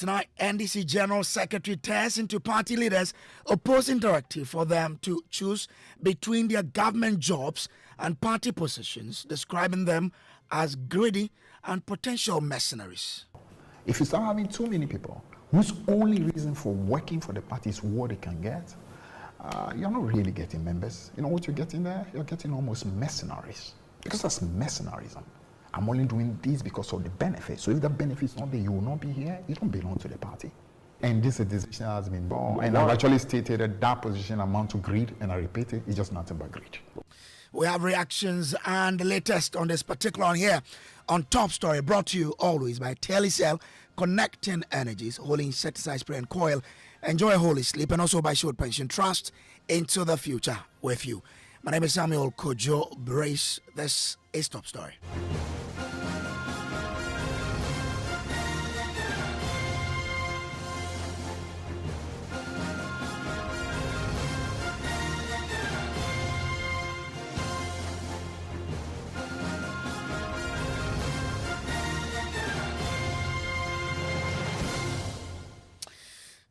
Tonight, NDC General Secretary tears into party leaders opposing directive for them to choose between their government jobs and party positions, describing them as greedy and potential mercenaries. If you start having too many people whose only reason for working for the party is what they can get, you're not really getting members. You know what you're getting there? You're getting almost mercenaries. Because that's mercenarism. I'm only doing this because of the benefit. So if the benefit is not there, you will not be here. You don't belong to the party. And this decision has been born. And I've actually stated that that position amounts to greed, and I repeat it, it's just nothing but greed. We have reactions and the latest on this particular one here on Top Story, brought to you always by Telecel, connecting energies, holding insecticide spray and coil. Enjoy a holy sleep, and also by Short Pension Trust, into the future with you. My name is Samuel Kojo Brace. This is Top Story.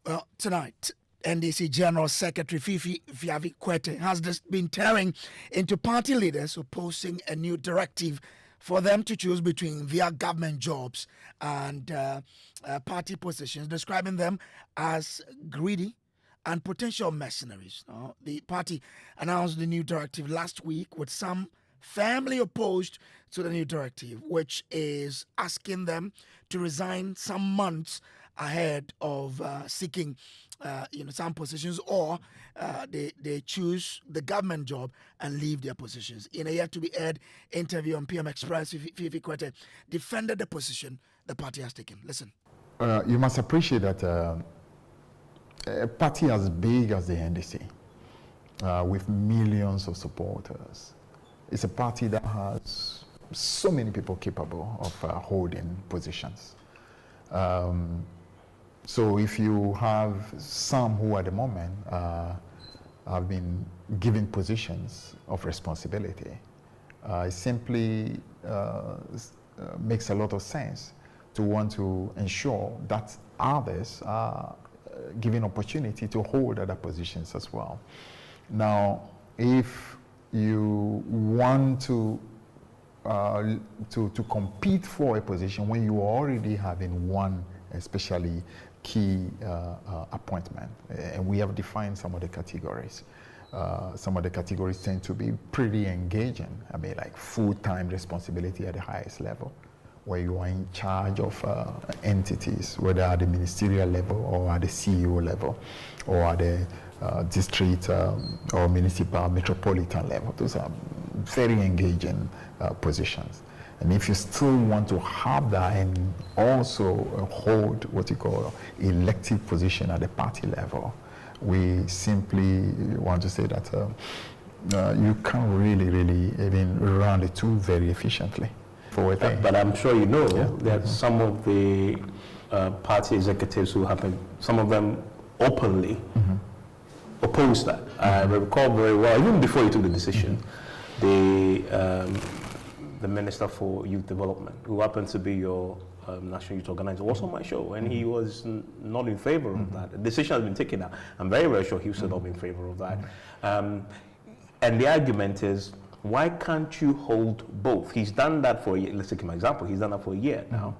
Well, tonight, NDC General Secretary Fifi Kwetey has just been tearing into party leaders opposing a new directive for them to choose between their government jobs and party positions, describing them as greedy and potential mercenaries. The party announced the new directive last week, with some firmly opposed to the new directive, which is asking them to resign some months ahead of seeking some positions, or they choose the government job and leave their positions. In a yet to be aired interview on PM Express, Fifi Kwetey defended the position the party has taken. Listen. You must appreciate that a party as big as the NDC, with millions of supporters, is a party that has so many people capable of holding positions. So if you have some who at the moment have been given positions of responsibility, it simply makes a lot of sense to want to ensure that others are given opportunity to hold other positions as well. Now, if you want to compete for a position when you are already having one, especially key appointment, and we have defined some of the categories. Some of the categories tend to be pretty engaging. I mean, like full-time responsibility at the highest level, where you are in charge of entities, whether at the ministerial level or at the CEO level, or at the district or municipal, metropolitan level. Those are very engaging positions. And if you still want to have that and also hold what you call elective position at the party level, we simply want to say that you can't really even run the two very efficiently. But I'm sure you know that some of the party executives who have been, some of them openly opposed that. I recall very well, even before you took the decision, the Minister for Youth Development, who happened to be your National Youth Organizer, was on my show, and he was not in favor of that. The decision has been taken now. I'm very, very sure he was not in favor of that. And the argument is, why can't you hold both? He's done that for a year. Let's take him an example. He's done that for a year now.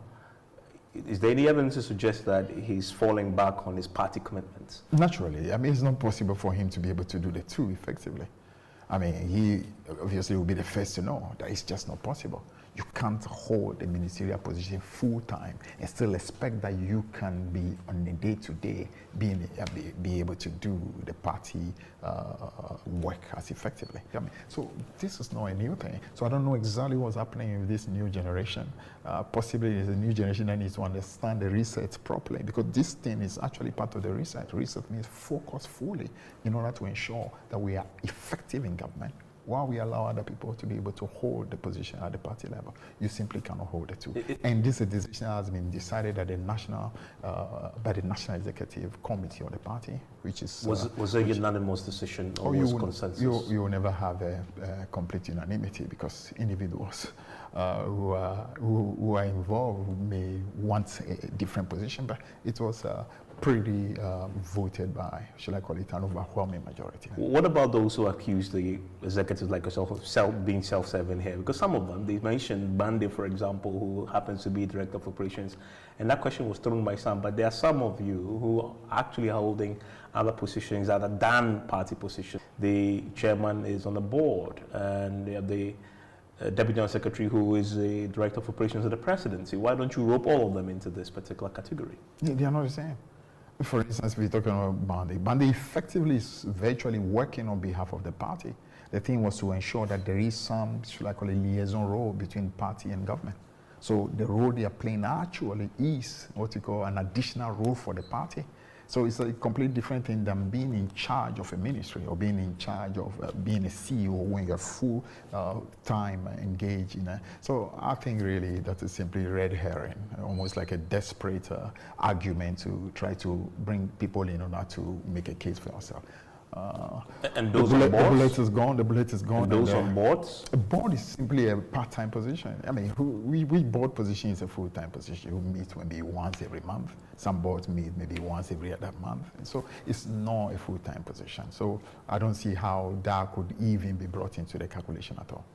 Is there any evidence to suggest that he's falling back on his party commitments? Naturally. I mean, it's not possible for him to be able to do the two effectively. I mean, he obviously will be the first to know that it's just not possible. You can't hold a ministerial position full-time and still expect that you can be on a day-to-day be able to do the party work as effectively. I mean, so this is not a new thing. So I don't know exactly what's happening with this new generation. Possibly it's a new generation that needs to understand the research properly, because this thing is actually part of the research. Research means focus fully in order to ensure that we are effective in government, Why we allow other people to be able to hold the position at the party level? You simply cannot hold the two. And this decision has been decided at the by the National Executive Committee of the party, which is... Was a unanimous decision or was consensus? You will never have a complete unanimity, because individuals who are involved may want a different position, but it was pretty voted by, shall I call it, an overwhelming majority. What about those who accuse the executives like yourself of being self-serving here? Because some of them, they mentioned Bande, for example, who happens to be Director of Operations, and that question was thrown by some, but there are some of you who are actually holding other positions other than party positions. The chairman is on the board, and they have the Deputy General Secretary who is the Director of Operations of the Presidency. Why don't you rope all of them into this particular category? They are not the same. For instance, we're talking about Bande. Bande effectively is virtually working on behalf of the party. The thing was to ensure that there is some, should I call it, liaison role between party and government. So the role they are playing actually is what you call an additional role for the party. So it's a completely different thing than being in charge of a ministry or being in charge of being a CEO when you're full time engaged in a. So I think really that is simply red herring, almost like a desperate argument to try to bring people in order to make a case for yourself. And those on boards? The bullet is gone. The bullet is gone. And those on boards? A board is simply a part-time position. I mean, we board position is a full-time position. We meet maybe once every month. Some boards meet maybe once every other month. And so it's not a full-time position. So I don't see how that could even be brought into the calculation at all.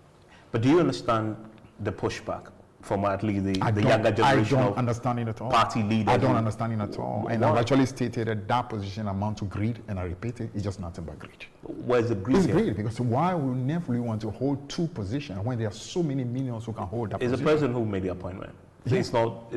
But do you understand the pushback from at least the younger generation? I don't understand it at all. Party leaders? I don't understand it at all. And I've actually stated that that position amount to greed, and I repeat it, it's just nothing but greed. Where's the greed? It's greed, because why would never really want to hold two positions when there are so many millions who can hold that position? It's the president who made the appointment. Yeah. It's not.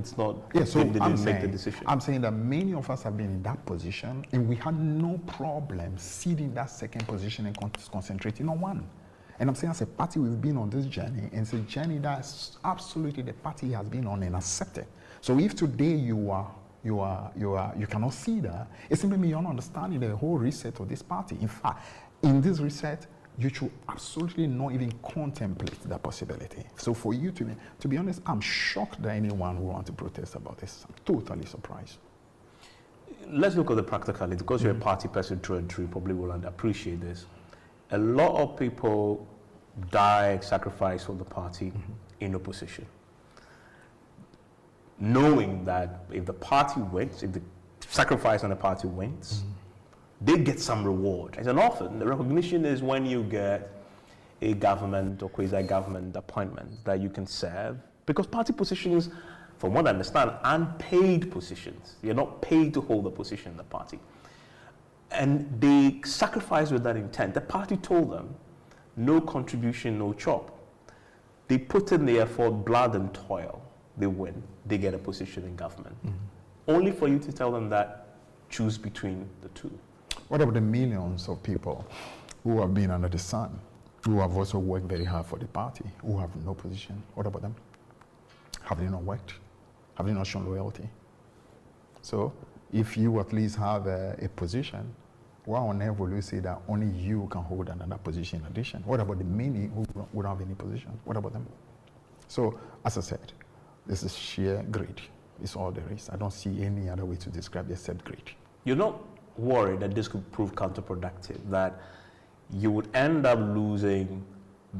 Yeah, so they didn't make the decision. I'm saying that many of us have been in that position, and we had no problem ceding that second position and concentrating on one. And I'm saying as a party, we've been on this journey, and it's a journey that absolutely the party has been on and accepted. So if today you cannot see that, it simply means you're not understanding the whole reset of this party. In fact, in this reset, you should absolutely not even contemplate that possibility. So for you to be honest, I'm shocked that anyone would want to protest about this. I'm totally surprised. Let's look at the practicality. Because you're a party person through and through, you probably will appreciate this. A lot of people die, sacrifice for the party in opposition, knowing that if the party wins, if the sacrifice on the party wins, they get some reward. And often, the recognition is when you get a government or quasi-government appointment that you can serve, because party positions, from what I understand, are unpaid positions. You're not paid to hold a position in the party. And they sacrificed with that intent. The party told them, no contribution, no chop. They put in the effort, blood and toil. They win. They get a position in government. Only for you to tell them that, choose between the two. What about the millions of people who have been under the sun, who have also worked very hard for the party, who have no position? What about them? Have they not worked? Have they not shown loyalty? So, if you at least have a position, why on earth will you say that only you can hold another position in addition? What about the many who don't have any position? What about them? So, as I said, this is sheer greed. It's all there is. I don't see any other way to describe it except greed. You're not worried that this could prove counterproductive, that you would end up losing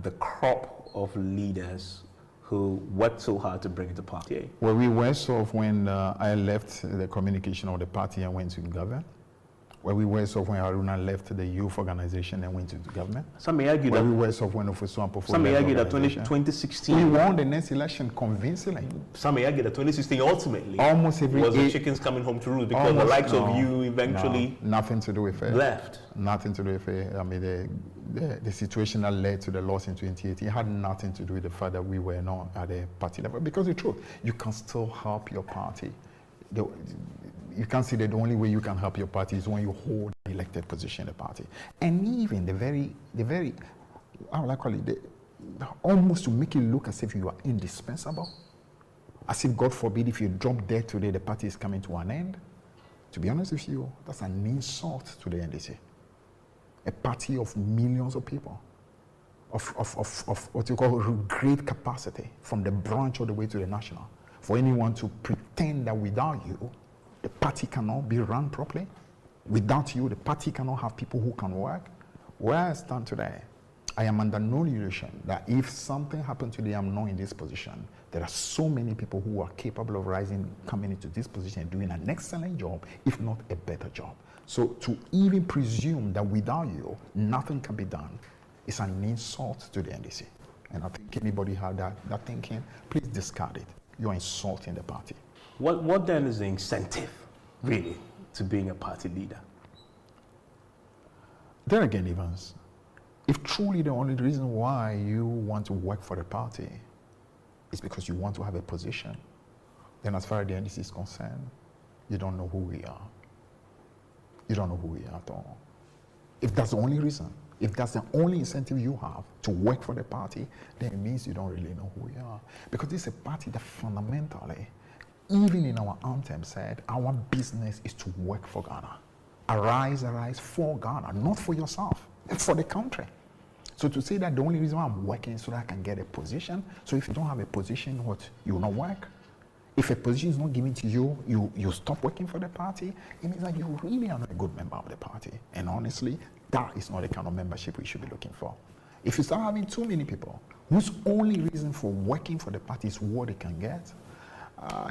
the crop of leaders who worked so hard to bring it to party? Well, we worse off when I left the communication of the party and went to government. Well, we worse off when Haruna left the youth organization and went into government. Some may argue that. We worse off when Ofosu Some may argue that 2016. We won the next election convincingly. Some may argue that 2016 ultimately almost every was the chickens coming home to roost because the likes of you eventually nothing to do with it. Left. Nothing to do with it. I mean, the situation that led to the loss in 2018 had nothing to do with the fact that we were not at a party level. Because the truth, you can still help your party. You can't say that the only way you can help your party is when you hold an elected position in the party. And even the very, how will I call it, almost to make it look as if you are indispensable, as if, God forbid, if you drop dead today, the party is coming to an end. To be honest with you, that's an insult to the NDC. A party of millions of people. of what you call great capacity from the branch all the way to the national. For anyone to pretend that without you, the party cannot be run properly, without you, the party cannot have people who can work. Where I stand today, I am under no illusion that if something happened today, I'm not in this position. There are so many people who are capable of rising, coming into this position and doing an excellent job, if not a better job. So to even presume that without you, nothing can be done is an insult to the NDC. And I think anybody have that thinking, please discard it. You're insulting the party. What then is the incentive, really, to being a party leader? There again, Evans, if truly the only reason why you want to work for the party is because you want to have a position, then as far as the NDC is concerned, you don't know who we are. You don't know who we are at all. If that's the only reason, if that's the only incentive you have to work for the party, then it means you don't really know who we are. Because this is a party that fundamentally, even in our anthem, said our business is to work for Ghana. Arise, arise for Ghana, not for yourself, for the country. So to say that the only reason why I'm working is so that I can get a position, so if you don't have a position, what, you will not work? If a position is not given to you, you stop working for the party, it means that you really are not a good member of the party. And honestly, that is not the kind of membership we should be looking for. If you start having too many people whose only reason for working for the party is what they can get,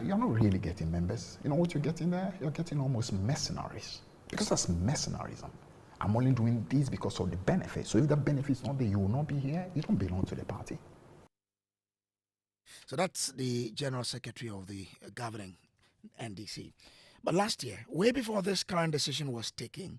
you're not really getting members. You know what you're getting there? You're getting almost mercenaries. Because that's mercenarism. I'm only doing this because of the benefit. So if the benefit is not there, you will not be here. You don't belong to the party. So that's the General Secretary of the governing NDC. But last year, way before this current decision was taken,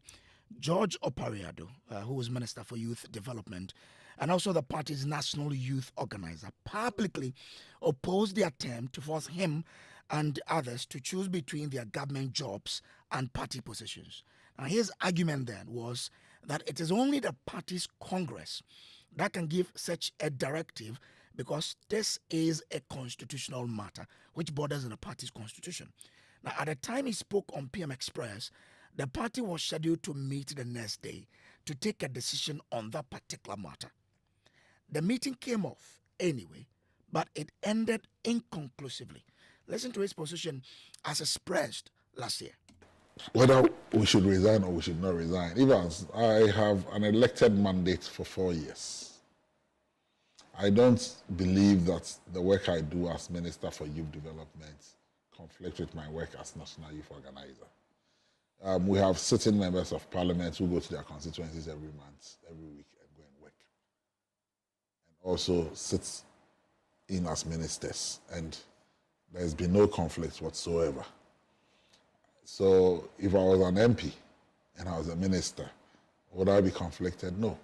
George Opariado, who was Minister for Youth Development, and also the party's national youth organizer, publicly opposed the attempt to force him and others to choose between their government jobs and party positions. Now, his argument then was that it is only the party's Congress that can give such a directive because this is a constitutional matter which borders on the party's constitution. Now, at the time he spoke on PM Express, the party was scheduled to meet the next day to take a decision on that particular matter. The meeting came off anyway, but it ended inconclusively. Listen to his position as expressed last year. Whether we should resign or we should not resign. Evans, I have an elected mandate for 4 years. I don't believe that the work I do as Minister for Youth Development conflicts with my work as National Youth Organizer. We have certain members of Parliament who go to their constituencies every month, every week, and go and work. And also sit in as ministers, and there's been no conflict whatsoever. So if I was an MP and I was a minister, would I be conflicted? No.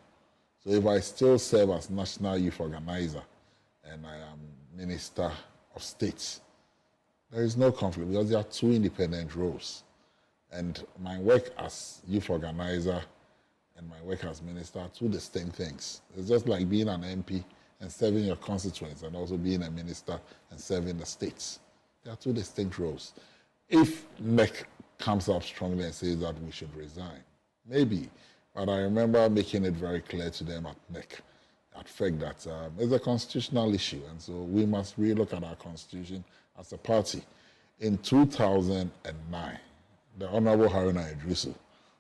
So if I still serve as National Youth Organizer and I am Minister of State, there is no conflict because there are two independent roles. And my work as Youth Organizer and my work as Minister are two distinct things. It's just like being an MP and serving your constituents and also being a minister and serving the states. There are two distinct roles. If NEC comes up strongly and says that we should resign, maybe. But I remember making it very clear to them at NEC, at FEC, that it's a constitutional issue. And so we must relook at our constitution as a party. In 2009, the Honorable Haruna Idrisu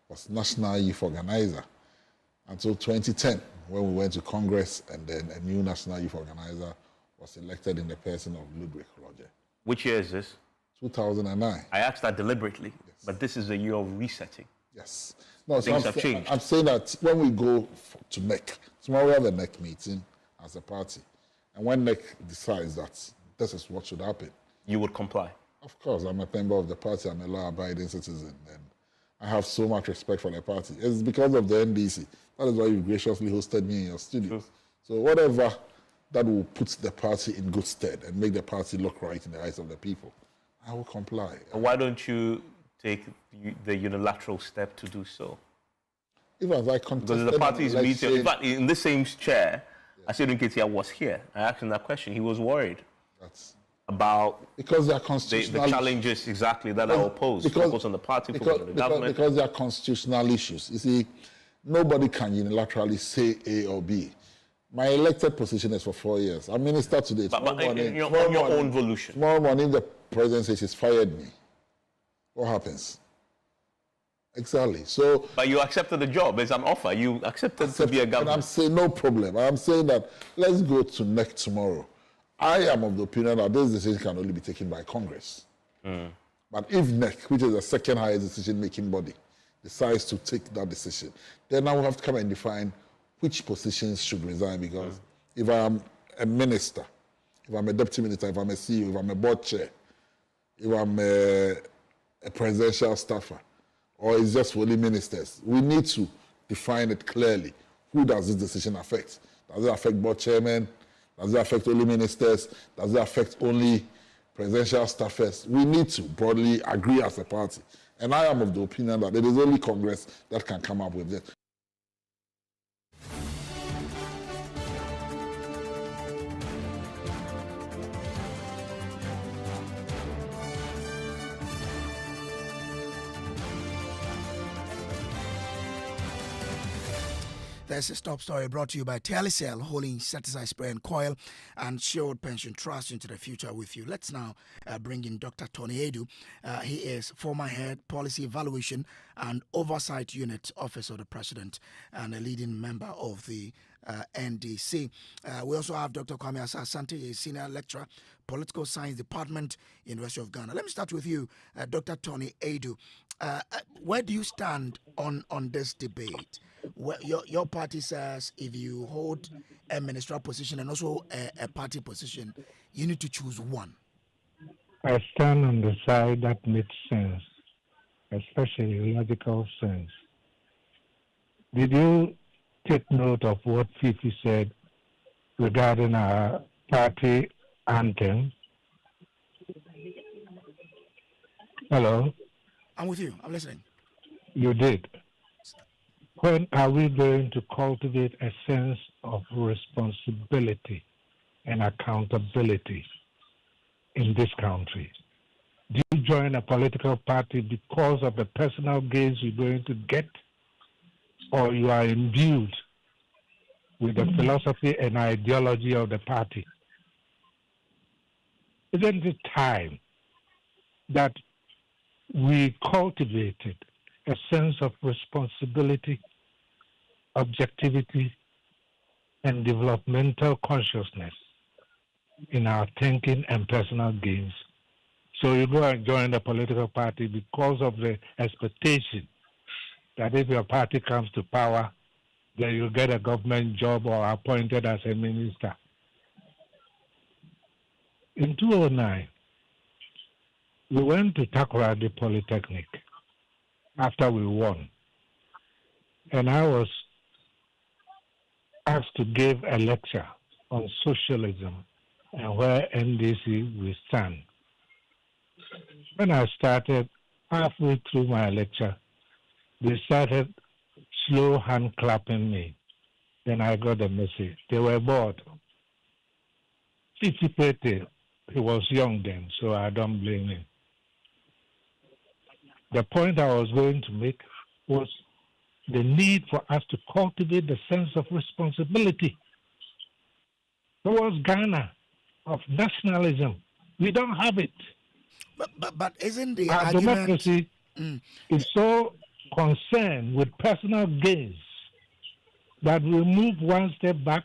was National Youth Organizer until 2010, when we went to Congress and then a new National Youth Organizer was elected in the person of Ludwig Roger. Which year is this? 2009. I asked that deliberately, yes. But this is a year of resetting. Yes. No, Things have changed. I'm saying that when we go to NEC, tomorrow we have a NEC meeting as a party, and when NEC decides that this is what should happen, you would comply? Of course, I'm a member of the party, I'm a law-abiding citizen, and I have so much respect for the party. It's because of the NDC. That is why you graciously hosted me in your studio. Sure. So whatever that will put the party in good stead and make the party look right in the eyes of the people, I will comply. And why don't you take the unilateral step to do so? Even I contested, because the party is meeting. In fact, in this same chair, yeah. Samuel Kojo was here. I asked him that question. He was worried about because they are constitutional the challenges exactly that are opposed. Focus on the party, focus on the government. Because they are constitutional issues. You see, nobody can unilaterally say A or B. My elected position is for 4 years. I'm minister today. But on your own volition. Tomorrow morning, the president says he's fired me. What happens? Exactly. So. But you accepted the job. It's an offer. You accepted to be a governor. And I'm saying no problem. I'm saying that let's go to NEC tomorrow. I am of the opinion that this decision can only be taken by Congress. But if NEC, which is the second highest decision-making body, decides to take that decision, then I will have to come and define which positions should resign, because if I am a minister, if I'm a deputy minister, if I'm a CEO, if I'm a board chair, if I'm a presidential staffer, or it's just only ministers, we need to define it clearly. Who does this decision affect? Does it affect board chairmen? Does it affect only ministers? Does it affect only presidential staffers? We need to broadly agree as a party. And I am of the opinion that it is only Congress that can come up with this. There's a top story brought to you by Telecel, holding set-aside spray and coil and Shield Pension Trust into the future with you. Let's now bring in Dr. Tony Edu. He is former head Policy Evaluation and Oversight Unit Office of the President and a leading member of the NDC. We also have Dr. Kwame Asante, a senior lecturer, Political Science Department, University of Ghana. Let me start with you, Dr. Tony Edu. Where do you stand on this debate? Well, your party says if you hold a ministerial position and also a party position, you need to choose one. I stand on the side that makes sense, especially logical sense. Did you take note of what Fifi said regarding our party anthem? Hello? I'm with you. I'm listening. You did. When are we going to cultivate a sense of responsibility and accountability in this country? Do you join a political party because of the personal gains you're going to get, or you are imbued with the philosophy and ideology of the party? Isn't it time that we cultivated a sense of responsibility, objectivity, and developmental consciousness in our thinking and personal gains? So you go and join the political party because of the expectation that if your party comes to power, then you'll get a government job or appointed as a minister. In 2009, we went to Takoradi Polytechnic after we won. And I was asked to give a lecture on socialism and where NDC will stand. When I started, halfway through my lecture, they started slow hand clapping me. Then I got the message. They were bored. Fifi Kwetey, he was young then, so I don't blame him. The point I was going to make was the need for us to cultivate the sense of responsibility towards Ghana, of nationalism. We don't have it. But isn't the Our argument... democracy is so concerned with personal gains that we move one step back,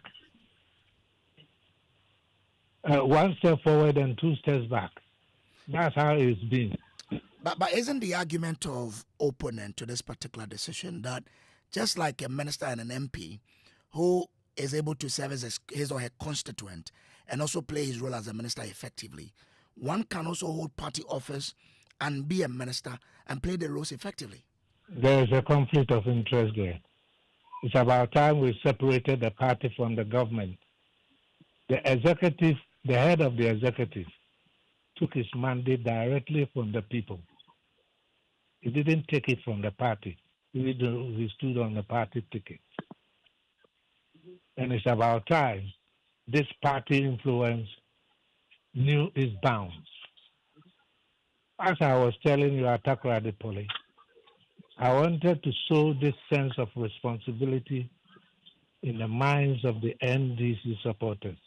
one step forward and two steps back. That's how it's been. But isn't the argument of opponent to this particular decision that just like a minister and an MP who is able to serve as his or her constituent and also play his role as a minister effectively, one can also hold party office and be a minister and play the roles effectively? There is a conflict of interest there. It's about time we separated the party from the government. The executive, the head of the executive, took his mandate directly from the people. He didn't take it from the party. He stood on the party ticket. And it's about time this party influence knew its bounds. As I was telling you at Takoradi Poly, I wanted to sow this sense of responsibility in the minds of the NDC supporters.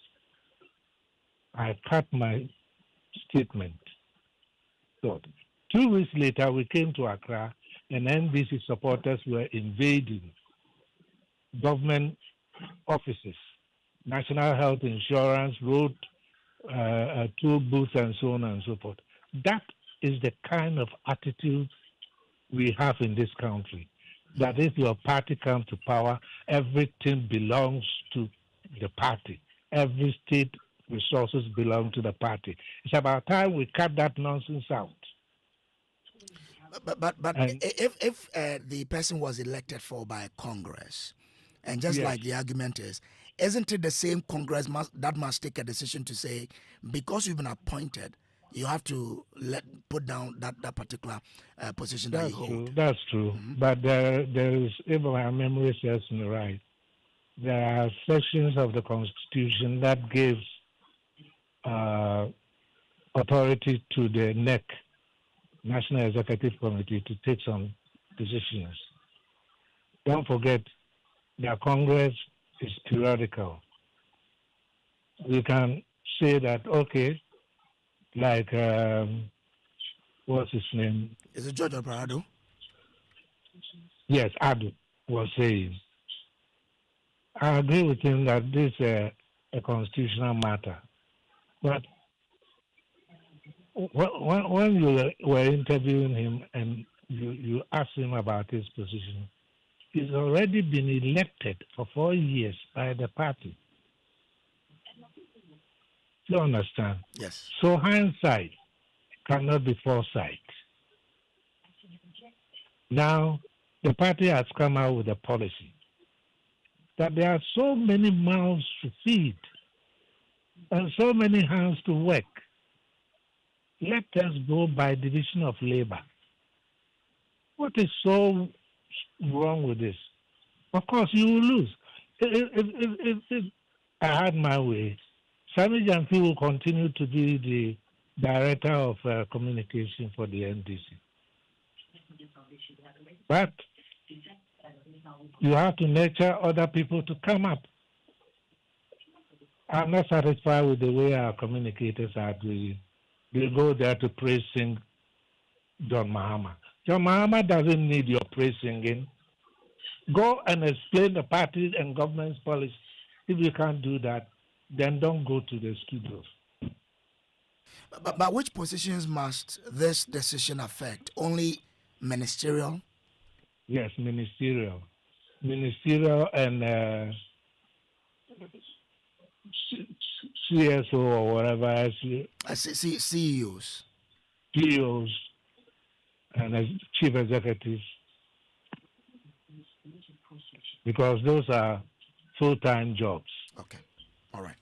I cut my statement. So 2 weeks later, we came to Accra, and NDC supporters were invading government offices, National Health Insurance, road, toll booths, and so on and so forth. That is the kind of attitude we have in this country. That if your party comes to power, everything belongs to the party. Every state resources belong to the party. It's about time we cut that nonsense out. But if the person was elected for by Congress, and just Yes. like the argument is, isn't it the same Congress that must take a decision to say, because you've been appointed, you have to put down that particular position that you hold? True. That's true. Mm-hmm. But there is, if my memory serves me right, there are sections of the Constitution that gives authority to the NEC, National Executive Committee, to take some decisions. Don't forget that Congress is periodical. We can say that, okay, like, what's his name? Is it George Oparado? Yes, Adu was saying. I agree with him that this is a constitutional matter. But when you were interviewing him and you asked him about his position, he's already been elected for 4 years by the party. You understand? Yes. So hindsight cannot be foresight. Now, the party has come out with a policy that there are so many mouths to feed and so many hands to work. Let us go by division of labor. What is so wrong with this? Of course, you will lose. If I had my way, Sami Jamfi will continue to be the director of communication for the NDC. But you have to nurture other people to come up. I'm not satisfied with the way our communicators are doing. They go there to praise sing John Mahama. John Mahama doesn't need your praise singing. Go and explain the party and government's policy. If you can't do that, then don't go to the studios. But which positions must this decision affect? Only ministerial? Yes, ministerial. Ministerial and CSO or whatever. CEOs. CEOs and chief executives. Because those are full-time jobs. Okay. All right.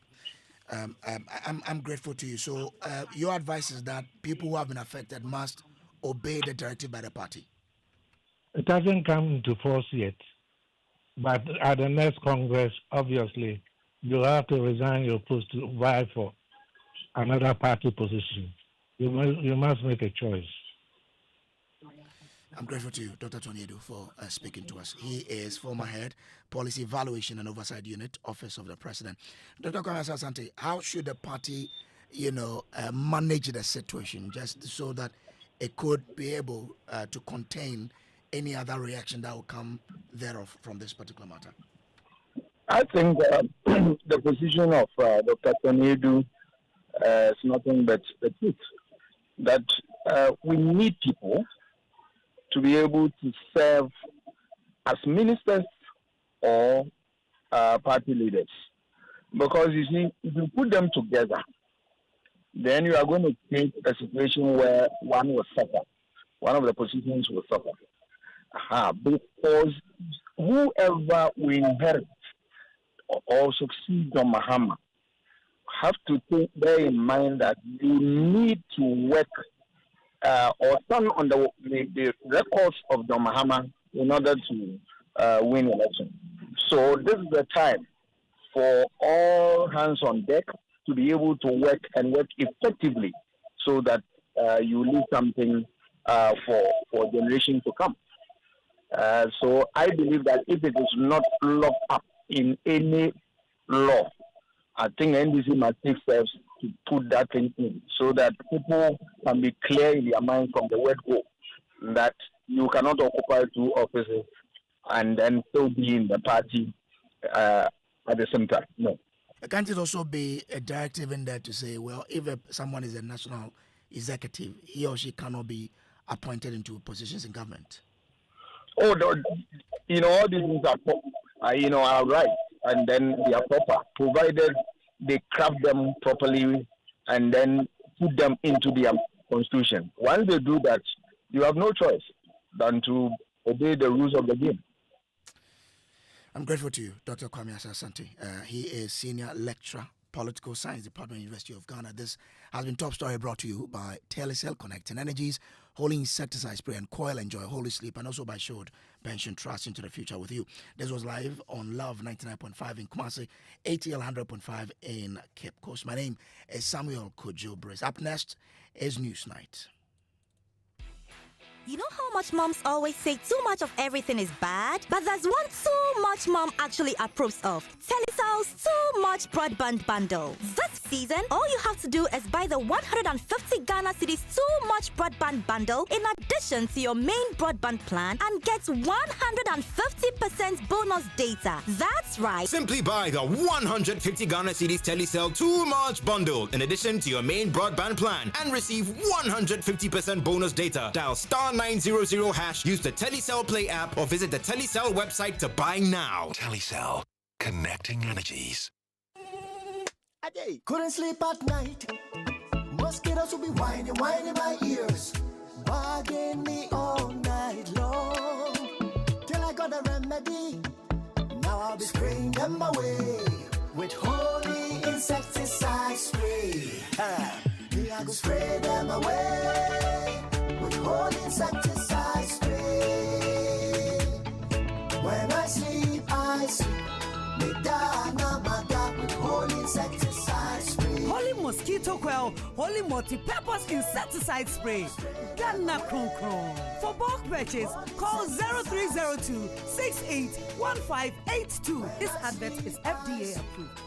I'm grateful to you. So your advice is that people who have been affected must obey the directive by the party. It hasn't come into force yet, but at the next Congress, obviously, you'll have to resign your post to vie for another party position. You must make a choice. I'm grateful to you, Dr. Tony Edu, for speaking to us. He is former head, Policy Evaluation and Oversight Unit, Office of the President. Dr. Kwame Asante, how should the party, manage the situation just so that it could be able to contain any other reaction that will come thereof from this particular matter? I think the position of Dr. Tony Edu is nothing but the truth. That we need people to be able to serve as ministers or party leaders. Because you see, if you put them together, then you are going to create a situation where one will suffer. One of the positions will suffer. Because whoever we inherit or succeed on Mahama have to bear in mind that you need to work or stand on the records of John Mahama in order to win election. So this is the time for all hands on deck to be able to work effectively so that you leave something for generations to come. So I believe that if it is not locked up in any law. I think NDC must take steps to put that thing in so that people can be clear in their mind from the word go that you cannot occupy 2 offices and then still be in the party at the same time. No. Can't it also be a directive in there to say, well, if someone is a national executive, he or she cannot be appointed into positions in government? Oh, no, all these things are right, and then they are proper, provided they craft them properly and then put them into their constitution. Once they do that, you have no choice than to obey the rules of the game. I'm grateful to you, Dr. Kwame Asante. He is Senior Lecturer, Political Science Department, University of Ghana. This has been Top Story brought to you by Telecel Connecting Energies, Holy Insecticide Spray and Coil, Enjoy Holy Sleep, and also by Showed Pension Trust into the future with you. This was live on Love 99.5 in Kumasi, ATL 100.5 in Cape Coast. My name is Samuel Kojo Brace. Up next is Newsnight. You know how much moms always say too much of everything is bad? But there's one too much mom actually approves of. Telecel's Too Much Broadband Bundle. This season, all you have to do is buy the 150 Ghana Cedis Too Much Broadband Bundle in addition to your main broadband plan and get 150% bonus data. That's right. Simply buy the 150 Ghana Cedis Telecel Too Much Bundle in addition to your main broadband plan and receive 150% bonus data. Dial *900#, use the Telecel Play app or visit the Telecel website to buy now. Telecel, connecting energies. Couldn't sleep at night. Mosquitoes will be whining my ears, bugging me all night long. Till I got a remedy. Now I'll be spraying them away with holy insecticide spray. I go spray them away with holy insecticide spray. When I sleep, me dana mada with holy insecticide spray. Holy mosquito coil, holy multi-purpose insecticide spray. Ghana Kron Kron. For bulk purchase, call 0302 681582. This advert is FDA approved.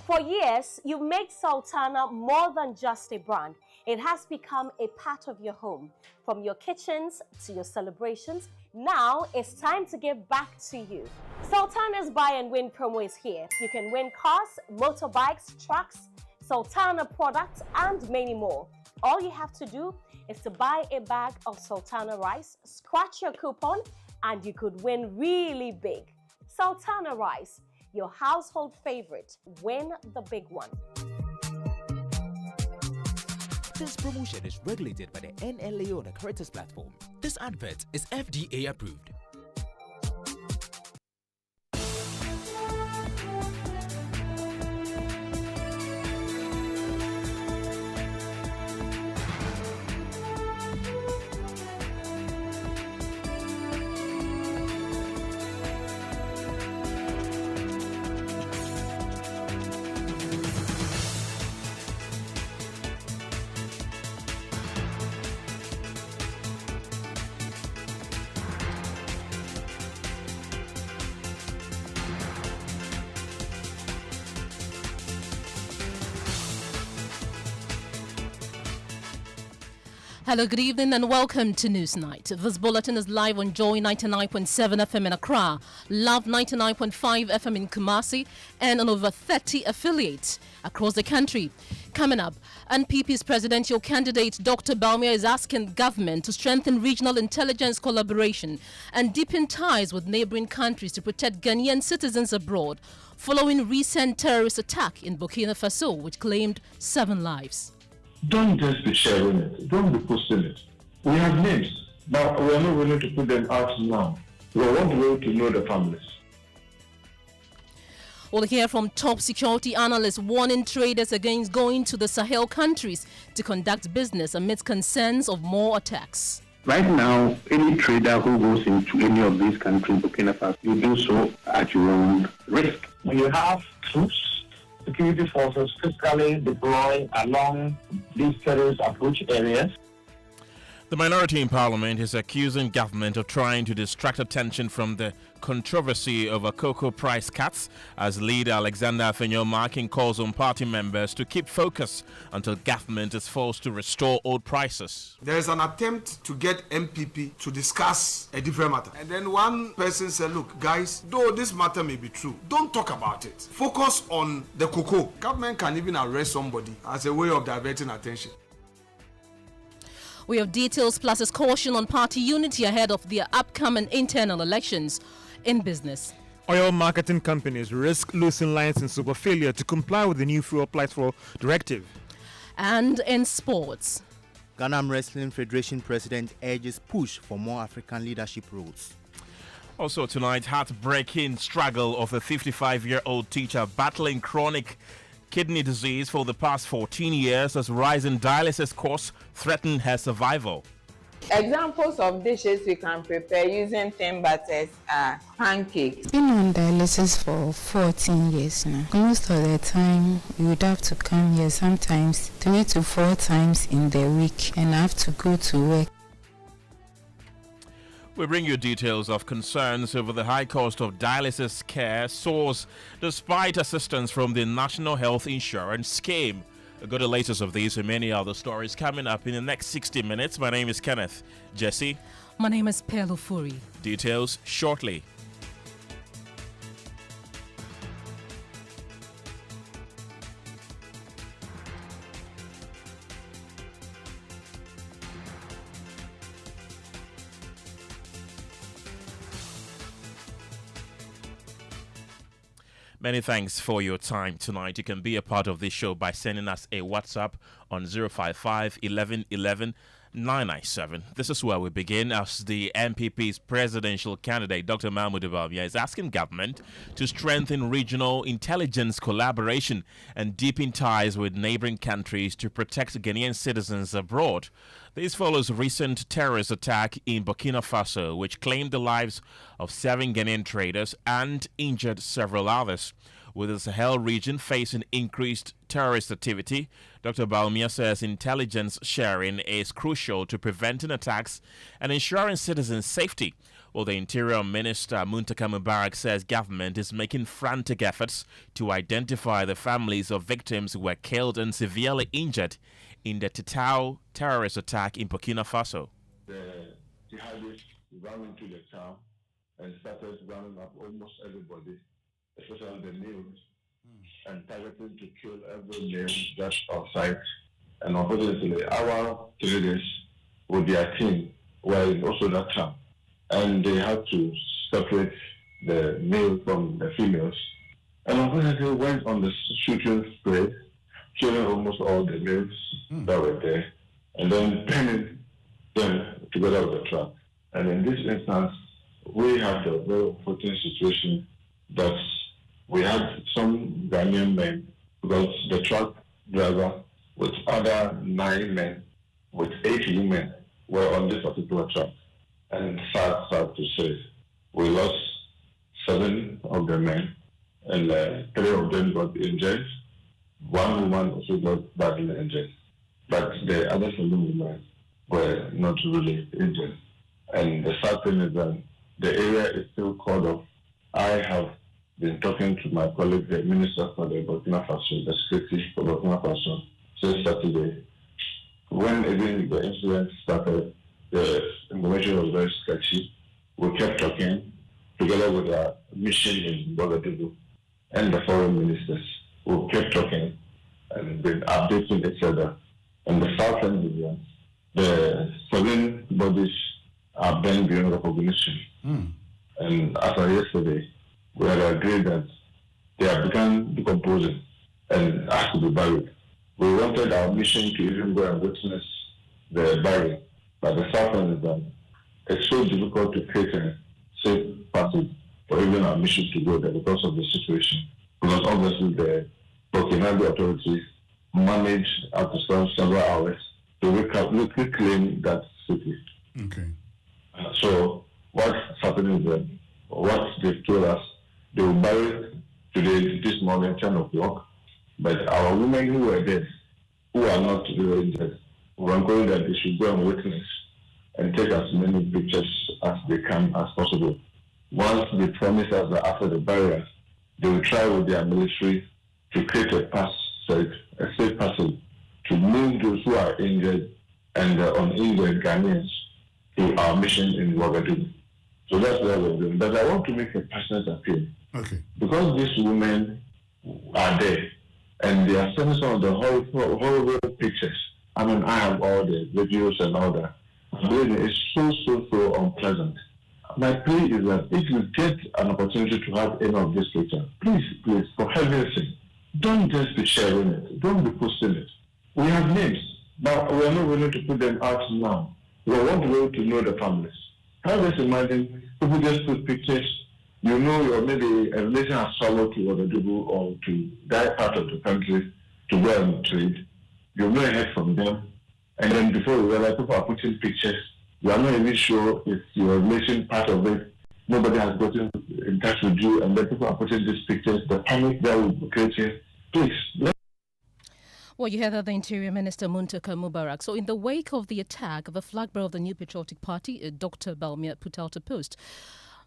For years, you made Sultana more than just a brand. It has become a part of your home. From your kitchens to your celebrations, now it's time to give back to you. Sultana's Buy and Win promo is here. You can win cars, motorbikes, trucks, Sultana products, and many more. All you have to do is to buy a bag of Sultana rice, scratch your coupon, and you could win really big. Sultana rice, your household favorite. Win the big one. This promotion is regulated by the NLA on the Caritas platform. This advert is FDA approved. Hello, good evening and welcome to Newsnight. This bulletin is live on Joy 99.7 FM in Accra, Love 99.5 FM in Kumasi, and on over 30 affiliates across the country. Coming up, NPP's presidential candidate Dr. Bawumia is asking government to strengthen regional intelligence collaboration and deepen ties with neighboring countries to protect Ghanaian citizens abroad, following recent terrorist attack in Burkina Faso, which claimed 7 lives. Don't just be sharing it. Don't be posting it. We have names, but we are not willing to put them out now. We want to be able to know the families. We'll hear from top security analysts warning traders against going to the Sahel countries to conduct business amidst concerns of more attacks. Right now, any trader who goes into any of these countries, Burkina Faso, you do so at your own risk. We have troops, security forces physically deployed along these terrorist approach areas. The minority in parliament is accusing government of trying to distract attention from the controversy over cocoa price cuts, as leader Alexander Afenyo-Markin calls on party members to keep focus until government is forced to restore old prices. There is an attempt to get MPP to discuss a different matter. And then one person said, look, guys, though this matter may be true, don't talk about it. Focus on the cocoa. Government can even arrest somebody as a way of diverting attention. We have details plus his caution on party unity ahead of the upcoming internal elections in business. Oil marketing companies risk losing license over failure to comply with the new fuel platform directive. And in sports, Ghana Wrestling Federation president urges push for more African leadership roles. Also tonight, heartbreaking struggle of a 55-year-old teacher battling chronic kidney disease for the past 14 years as rising dialysis costs threaten her survival. Examples of dishes we can prepare using thin butters are pancakes. Been on dialysis for 14 years now. Most of the time, you would have to come here sometimes 3 to 4 times in the week and have to go to work. We bring you details of concerns over the high cost of dialysis care soars despite assistance from the National Health Insurance Scheme. We've got the latest of these and many other stories coming up in the next 60 minutes. My name is Kenneth Gyasi. My name is Pelo Furi. Details shortly. Many thanks for your time tonight. You can be a part of this show by sending us a WhatsApp on 055 11 11 997. This is where we begin as the MPP's presidential candidate, Dr. Mahmoud Bawumia, is asking government to strengthen regional intelligence collaboration and deepen ties with neighboring countries to protect Ghanaian citizens abroad. This follows a recent terrorist attack in Burkina Faso, which claimed the lives of 7 Ghanaian traders and injured several others. With the Sahel region facing increased terrorist activity, Dr. Bawumia says intelligence sharing is crucial to preventing attacks and ensuring citizens' safety. Well, the Interior Minister Muntaka Mubarak says government is making frantic efforts to identify the families of victims who were killed and severely injured in the Titao terrorist attack in Burkina Faso. The jihadists ran into the town and started rounding up almost everybody, especially the males, and targeting to kill every male just outside. And unfortunately, our traders with their team were also that town, and they had to separate the male from the females. And unfortunately, went on the shooting spree, killing almost all the males that were there, and then pinning them together with the truck. And in this instance, we had a very unfortunate situation that we had some Ghanaian men, because the truck driver with other 9 men, with 8 women, were on this particular truck. And sad to say, we lost 7 of the men, and 3 of them got injured. 1 woman also got badly injured, but the other 7 women were not really injured. And the sad thing is that the area is still called off. I have been talking to my colleague, the Minister for the Burkina Faso, the Secretary for Burkina Faso, since Saturday. When even the incident started, the information was very sketchy. We kept talking together with our mission in Bogotá and the foreign ministers. We kept talking and been updating each other. And the southern region, the 7 bodies are banned beyond recognition. And as of yesterday, we had agreed that they have begun decomposing and have to be buried. We wanted our mission to even go and witness the burying, but the southern is that it's so difficult to create a safe passage for even our mission to go there because of the situation. Because obviously the Burkinabe authorities managed after several hours to reclaim that city. Okay. So what's happening is that what they've told us, they will bury today, this morning, 10 o'clock. But our women who were dead, who are not really injured, we were encouraged that they should go and witness and take as many pictures as they can as possible. Once they promise us that after the barriers, they will try with their military to create a safe passage to move those who are injured and uninjured Ghanaians to our mission in Ouagadougou. So that's what we're doing. But I want to make a personal appeal. Okay. Because these women are there and they are sending some of the horrible pictures. I mean, I have all the videos and all that. It's so unpleasant. My plea is that if you get an opportunity to have any of this picture, please, for heaven's sake, don't just be sharing it. Don't be posting it. We have names, but we are not willing to put them out now. We want to be able to know the families. How just imagine people just put pictures, you know, you're maybe a relation has traveled to Ouagadougou or to that part of the country to go and trade. You've not heard from them. And then before you realize, people are putting pictures. You are not even sure if your relation part of it. Nobody has gotten in touch with you, and then people are putting these pictures. The panic that will be creating. Please. Well, you heard that the Interior Minister Muntaka Mubarak. So in the wake of the attack, the flag bearer of the New Patriotic Party, Dr. Bawumia, put out a post.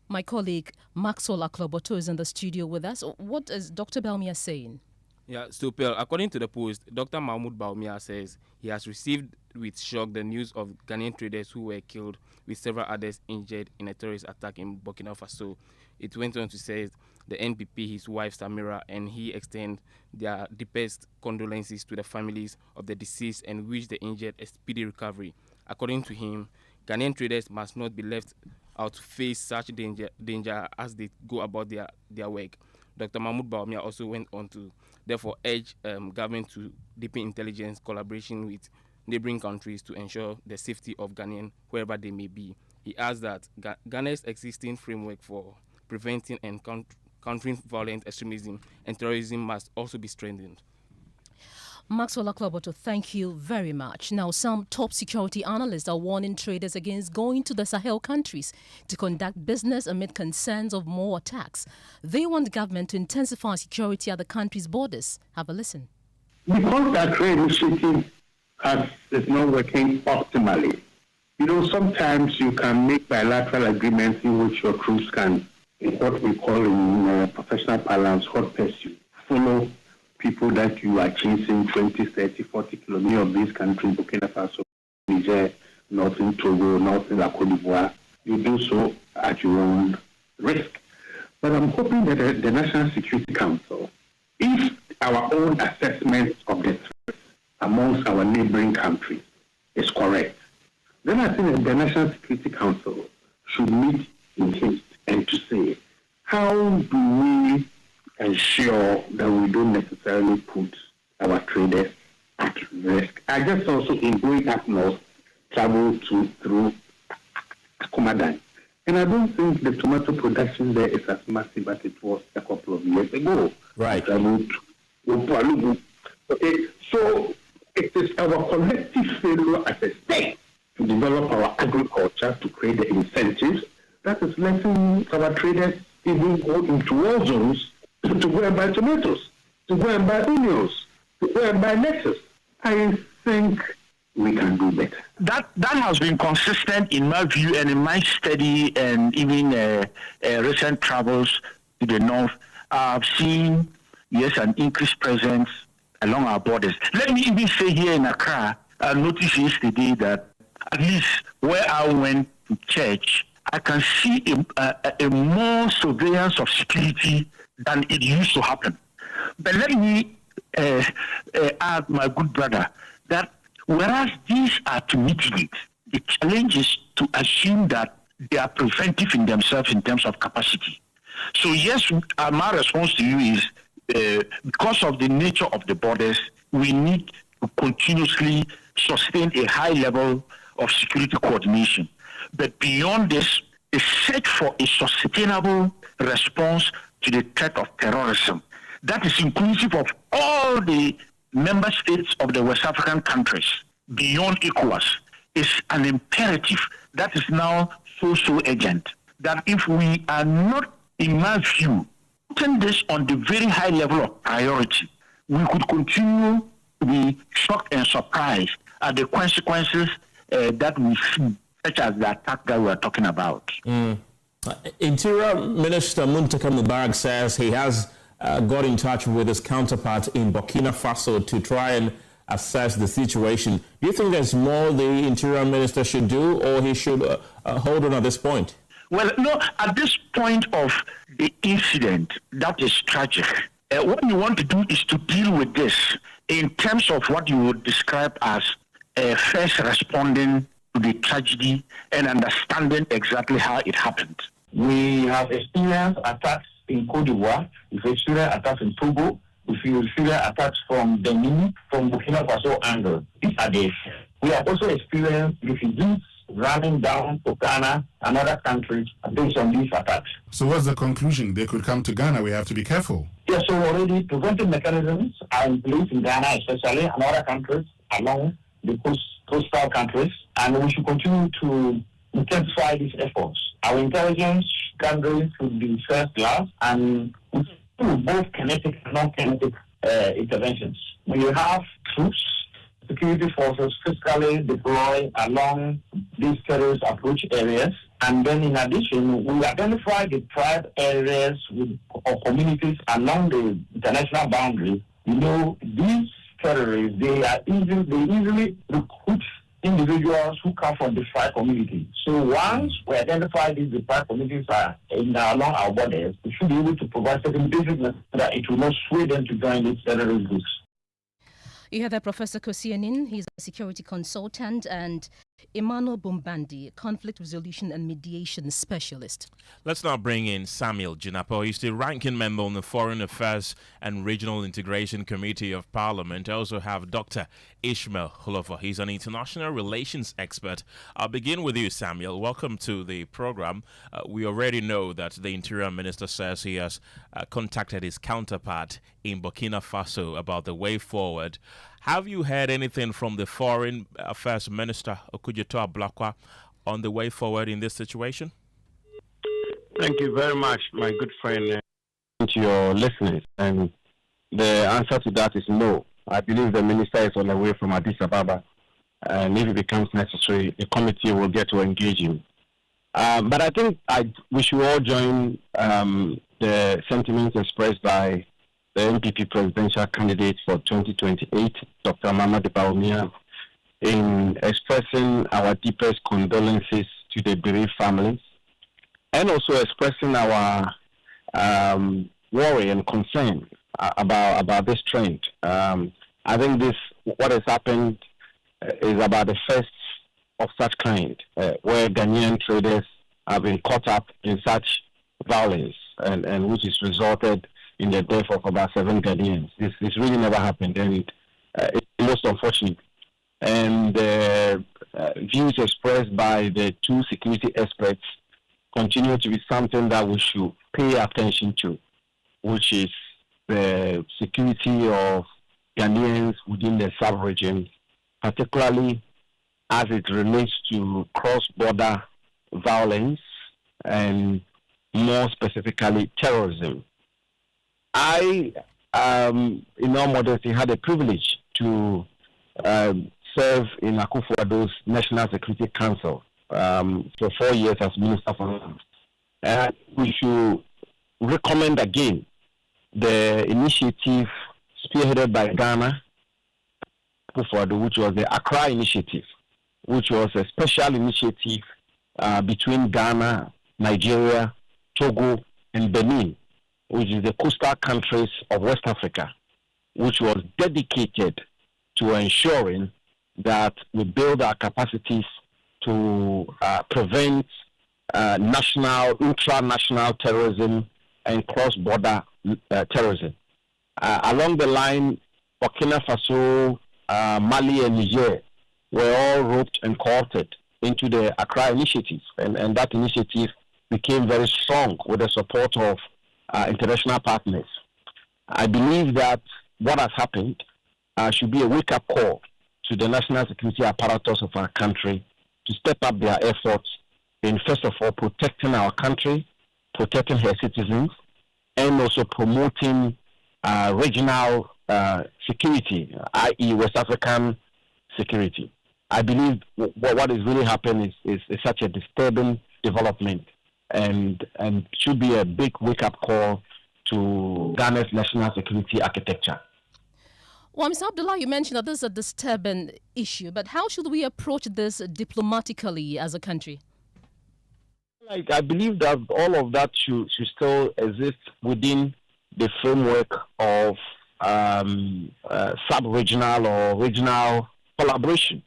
My colleague Maxwell Akloboto is in the studio with us. What is Dr. Bawumia saying? Yeah, so Pearl, according to the post, Dr. Mahmoud Bawumia says he has received with shock the news of Ghanaian traders who were killed with several others injured in a terrorist attack in Burkina Faso. It went on to say the NPP, his wife Samira, and he extend their deepest condolences to the families of the deceased and wish the injured a speedy recovery. According to him, Ghanaian traders must not be left out to face such danger as they go about their work. Dr. Mahmoud Bawumia also went on to therefore urge government to deepen intelligence collaboration with neighboring countries to ensure the safety of Ghanaians wherever they may be. He adds that Ghana's existing framework for preventing and countering violent extremism and terrorism must also be strengthened. Maxwell Akloboto, thank you very much. Now, some top security analysts are warning traders against going to the Sahel countries to conduct business amid concerns of more attacks. They want the government to intensify security at the country's borders. Have a listen. Because that trade initiative is not working optimally, you know, sometimes you can make bilateral agreements in which your troops can, in what we call in professional parlance, hot pursuit, follow people that you are chasing 20, 30, 40 kilometers of these countries, Burkina Faso, Niger, northern Togo, northern La Côte d'Ivoire. You do so at your own risk. But I'm hoping that the National Security Council, if our own assessment of the threats amongst our neighboring countries is correct, then I think that the National Security Council should meet in haste and to say, how do we ensure that we don't necessarily put our traders at risk? I just also, in going up north, travel through Akumadan. And I don't think the tomato production there is as massive as it was a couple of years ago. Right. Okay, so it is our collective failure as a state to develop our agriculture to create the incentives that is letting our traders even go into war zones to go and buy tomatoes, to go and buy onions, to go and buy lettuce. I think we can do better. That has been consistent in my view and in my study and even recent travels to the north. I've seen, yes, an increased presence along our borders. Let me even say here in Accra, I noticed yesterday that at least where I went to church, I can see a more surveillance of security than it used to happen. But let me add, my good brother, that whereas these are to mitigate, the challenge is to assume that they are preventive in themselves in terms of capacity. So yes, my response to you is because of the nature of the borders, we need to continuously sustain a high level of security coordination. But beyond this, a search for a sustainable response to the threat of terrorism that is inclusive of all the member states of the West African countries beyond ECOWAS is an imperative that is now so urgent that if we are not, in my view, putting this on the very high level of priority, we could continue to be shocked and surprised at the consequences that we see such as the attack that we are talking about. Interior Minister Muntaka Mubarak says he has got in touch with his counterpart in Burkina Faso to try and assess the situation. Do you think there's more the Interior Minister should do, or he should hold on at this point? Well, no, at this point of the incident, that is tragic. What you want to do is to deal with this in terms of what you would describe as first responding to the tragedy and understanding exactly how it happened. We have experienced attacks in Cote d'Ivoire, we've experienced attacks in Togo, we've experienced attacks from Benin, from Burkina Faso angle. These are the We have also experienced refugees running down to Ghana and other countries based on these attacks. So what's the conclusion? They could come to Ghana. We have to be careful. Yes, so already preventive mechanisms are in place in Ghana especially and other countries along the coastal countries, and we should continue to intensify these efforts. Our intelligence gathering should be first class, and we do both kinetic and non-kinetic interventions. We have troops, security forces physically deployed along these terrorist approach areas. And then in addition, we identify the tribe areas or communities along the international boundary. You know, these terrorists, they easily recruit individuals who come from the tribe community. So once we identify these tribe communities are along our borders, we should be able to provide certain basic so that it will not sway them to join these terrorist groups. You hear that Professor Kosianin, he's a security consultant, and Emmanuel Bombandi, conflict resolution and mediation specialist. Let's now bring in Samuel Jinapo. He's the ranking member on the Foreign Affairs and Regional Integration Committee of Parliament. I also have Dr. Ishmael Hulofa. He's an international relations expert. I'll begin with you, Samuel. Welcome to the program. We already know that the Interior Minister says he has contacted his counterpart in Burkina Faso about the way forward. Have you heard anything from the Foreign Affairs Minister, Okujeto Ablakwa, on the way forward in this situation? Thank you very much, my good friend, to your listeners. And the answer to that is no. I believe the minister is on the way from Addis Ababa, and if it becomes necessary, the committee will get to engage him. But I think we should all join the sentiments expressed by the NPP presidential candidate for 2028, Dr. Mahamudu Bawumia, in expressing our deepest condolences to the bereaved families, and also expressing our worry and concern about this trend. I think what has happened is about the first of such kind, where Ghanaian traders have been caught up in such violence, and which has resulted in the death of about 7 Ghanaians. This really never happened, and it's most unfortunate. And the views expressed by the two security experts continue to be something that we should pay attention to, which is the security of Ghanaians within the sub-region, particularly as it relates to cross-border violence and more specifically terrorism. I, in all modesty, had the privilege to serve in Akufo-Addo's National Security Council for 4 years as Minister for Land. We should recommend again the initiative spearheaded by Ghana, Akufo-Addo, which was the Accra Initiative, which was a special initiative between Ghana, Nigeria, Togo, and Benin, which is the coastal countries of West Africa, which was dedicated to ensuring that we build our capacities to prevent national, intranational terrorism and cross-border terrorism. Along the line, Burkina Faso, Mali, and Niger were all roped and co-opted into the Accra Initiative, and that initiative became very strong with the support of international partners. I believe that what has happened should be a wake-up call to the national security apparatus of our country to step up their efforts in, first of all, protecting our country, protecting her citizens, and also promoting regional security, i.e. West African security. I believe what is really happening is such a disturbing development, and should be a big wake-up call to Ghana's national security architecture. Well, Mr. Abdullah, you mentioned that this is a disturbing issue, but how should we approach this diplomatically as a country? I believe that all of that should still exist within the framework of sub-regional or regional collaboration,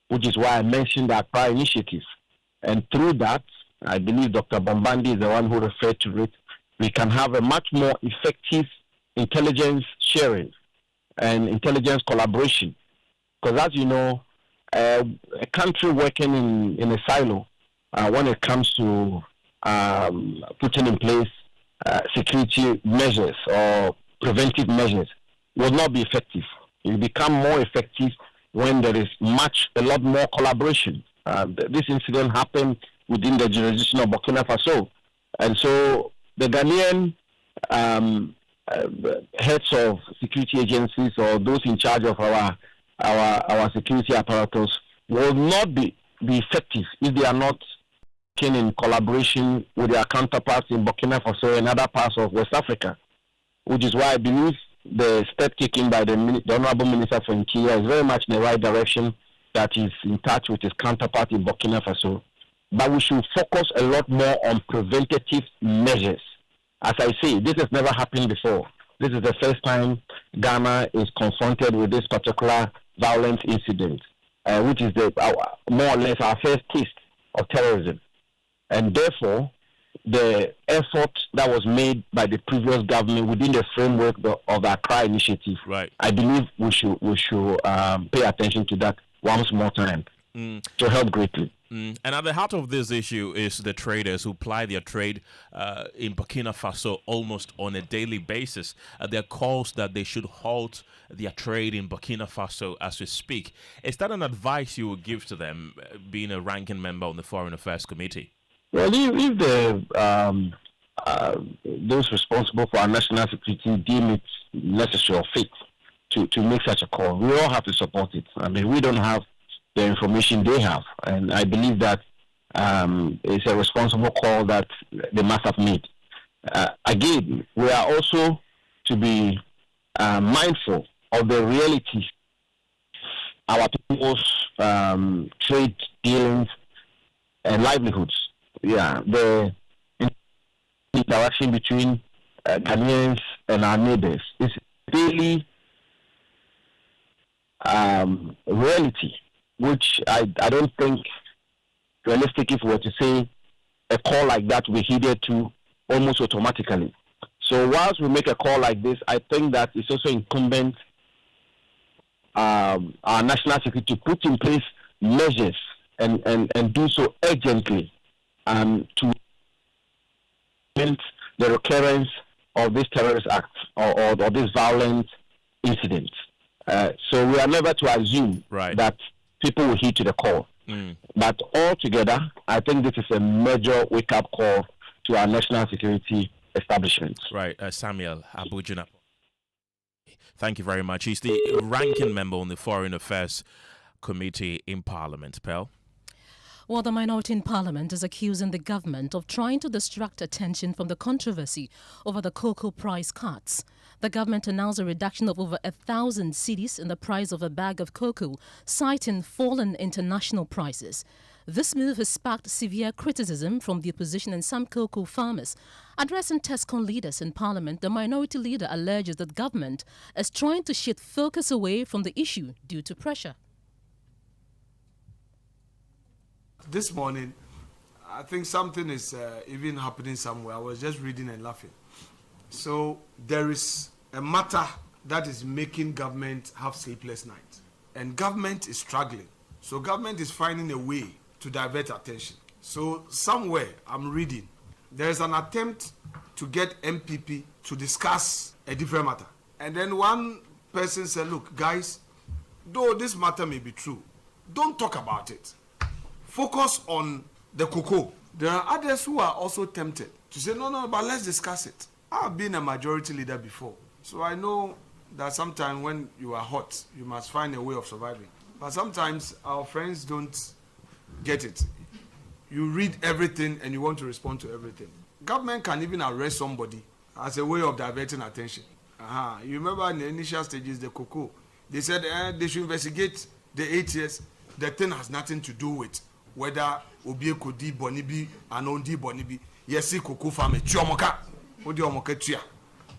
which is why I mentioned the Accra Initiative. And through that, I believe Dr. Bombandi is the one who referred to it, we can have a much more effective intelligence sharing and intelligence collaboration. Because as you know, a country working in a silo, when it comes to putting in place security measures or preventive measures, will not be effective. It will become more effective when there is a lot more collaboration. This incident happened within the jurisdiction of Burkina Faso. And so the Ghanaian heads of security agencies or those in charge of our security apparatus will not be effective if they are not working in collaboration with their counterparts in Burkina Faso and other parts of West Africa, which is why I believe the step taken by the Honorable Minister for Interior is very much in the right direction, that is in touch with his counterpart in Burkina Faso. But we should focus a lot more on preventative measures. As I say, this has never happened before. This is the first time Ghana is confronted with this particular violent incident, which is more or less our first taste of terrorism. And therefore, the effort that was made by the previous government within the framework of the Accra Initiative, I believe we should pay attention to that once more time to help greatly. And at the heart of this issue is the traders who ply their trade in Burkina Faso almost on a daily basis. There are calls that they should halt their trade in Burkina Faso as we speak. Is that an advice you would give to them, being a ranking member on the Foreign Affairs Committee? Well, if those responsible for our national security deem it necessary or fit to make such a call, we all have to support it. I mean, we don't have the information they have, and I believe that it's a responsible call that they must have made. Again, we are also to be mindful of the reality our people's trade dealings and livelihoods. Yeah, the interaction between Ghanaians and our neighbors is daily reality, which I don't think realistic if we were to say a call like that we heeded to almost automatically. So whilst we make a call like this, I think that it's also incumbent our national security to put in place measures and do so urgently to prevent the recurrence of this terrorist act or this violent incident. So we are never to assume that people will heed to the call. But altogether, I think this is a major wake-up call to our national security establishments. Right, Samuel Abujina. Thank you very much. He's the ranking member on the Foreign Affairs Committee in Parliament, Pearl. Well, the minority in Parliament is accusing the government of trying to distract attention from the controversy over the cocoa price cuts. The government announced a reduction of over 1,000 cedis in the price of a bag of cocoa, citing fallen international prices. This move has sparked severe criticism from the opposition and some cocoa farmers. Addressing TESCON leaders in Parliament, the minority leader alleges that government is trying to shift focus away from the issue due to pressure. This morning, I think something is even happening somewhere. I was just reading and laughing. So there is a matter that is making government have sleepless nights. And government is struggling. So government is finding a way to divert attention. So somewhere, I'm reading, there is an attempt to get MPP to discuss a different matter. And then one person said, look, guys, though this matter may be true, don't talk about it. Focus on the cocoa. There are others who are also tempted to say, no, but let's discuss it. I've been a majority leader before, so I know that sometimes when you are hot, you must find a way of surviving. But sometimes our friends don't get it. You read everything and you want to respond to everything. Government can even arrest somebody as a way of diverting attention. You remember in the initial stages, the cocoa, they said they should investigate the 8 years. The thing has nothing to do with whether Obie Kodi Bonibi and Ondi Bonibi. Yes, cocoa farm.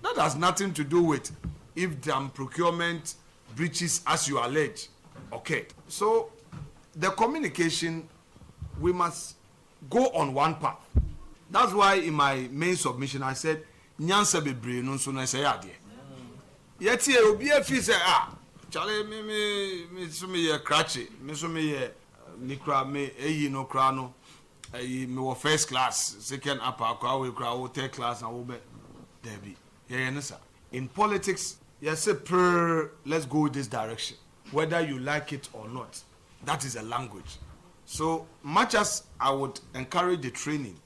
That has nothing to do with if dam procurement breaches as you allege. Okay. So the communication, we must go on one path. That's why in my main submission I said nyansa bebre no so na say ade. Yet here obi afi say chale me so me ye cratchy, me so me ye mikra me eyi no kra no me wo first class, second upper kwa we kra wo third class na wo be there be. In politics, yes let's go this direction. Whether you like it or not, that is a language. So much as I would encourage the training.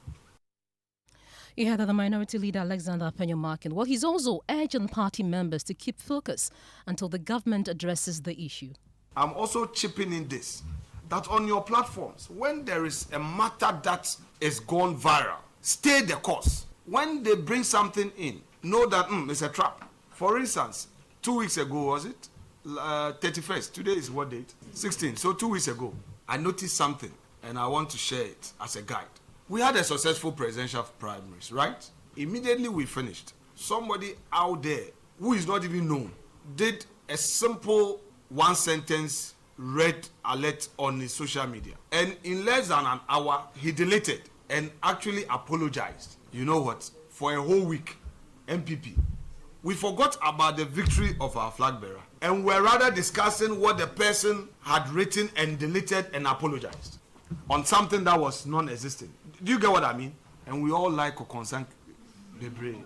You heard that the minority leader Alexander Appiah Markin. Well, he's also urging party members to keep focus until the government addresses the issue. I'm also chipping in this, that on your platforms, when there is a matter that is gone viral, stay the course. When they bring something in, know that it's a trap. For instance, 2 weeks ago, was it? 31st. Today is what date? 16. So 2 weeks ago, I noticed something and I want to share it as a guide. We had a successful presidential primaries, right? Immediately we finished. Somebody out there who is not even known did a simple one sentence red alert on his social media. And in less than an hour, he deleted and actually apologized. You know what? For a whole week, MPP. We forgot about the victory of our flag bearer. And we're rather discussing what the person had written and deleted and apologized on something that was non-existent. Do you get what I mean? And we all like to concern the brain.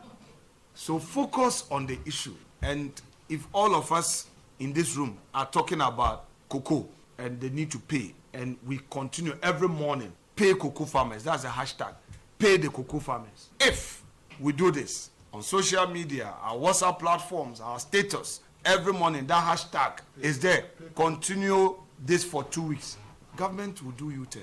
So focus on the issue. And if all of us in this room are talking about cocoa and they need to pay, and we continue every morning, pay cocoa farmers, that's a hashtag, pay the cocoa farmers. If we do this on social media, our WhatsApp platforms, our status, every morning, that hashtag is there. Continue this for 2 weeks. Government will do U-turn.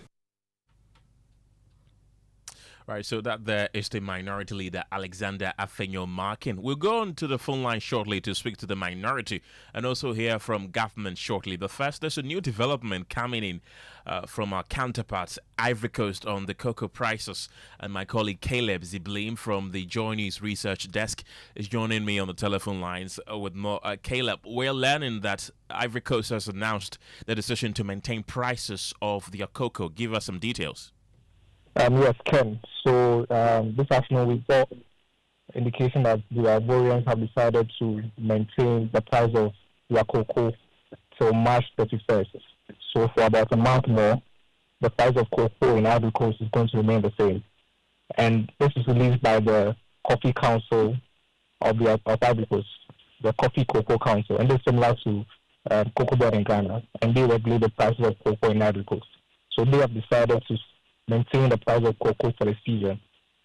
Right, so that there is the minority leader, Alexander Appiah Markin. We'll go on to the phone line shortly to speak to the minority and also hear from government shortly. But first, there's a new development coming in from our counterparts, Ivory Coast, on the cocoa prices. And my colleague Caleb Ziblim from the Joy News Research Desk is joining me on the telephone lines with more. Caleb, we're learning that Ivory Coast has announced the decision to maintain prices of their cocoa. Give us some details. Yes, Ken. So this afternoon we saw indication that the Ivorians have decided to maintain the price of their cocoa till March 31st. So for about a month more, the price of cocoa in Ivory Coast is going to remain the same. And this is released by the Coffee Council of Ivory Coast, the Coffee Cocoa Council, and it's similar to Cocoa Board in Ghana, and they regulate the prices of cocoa in Ivory Coast. So they have decided to maintain the price of cocoa for the season,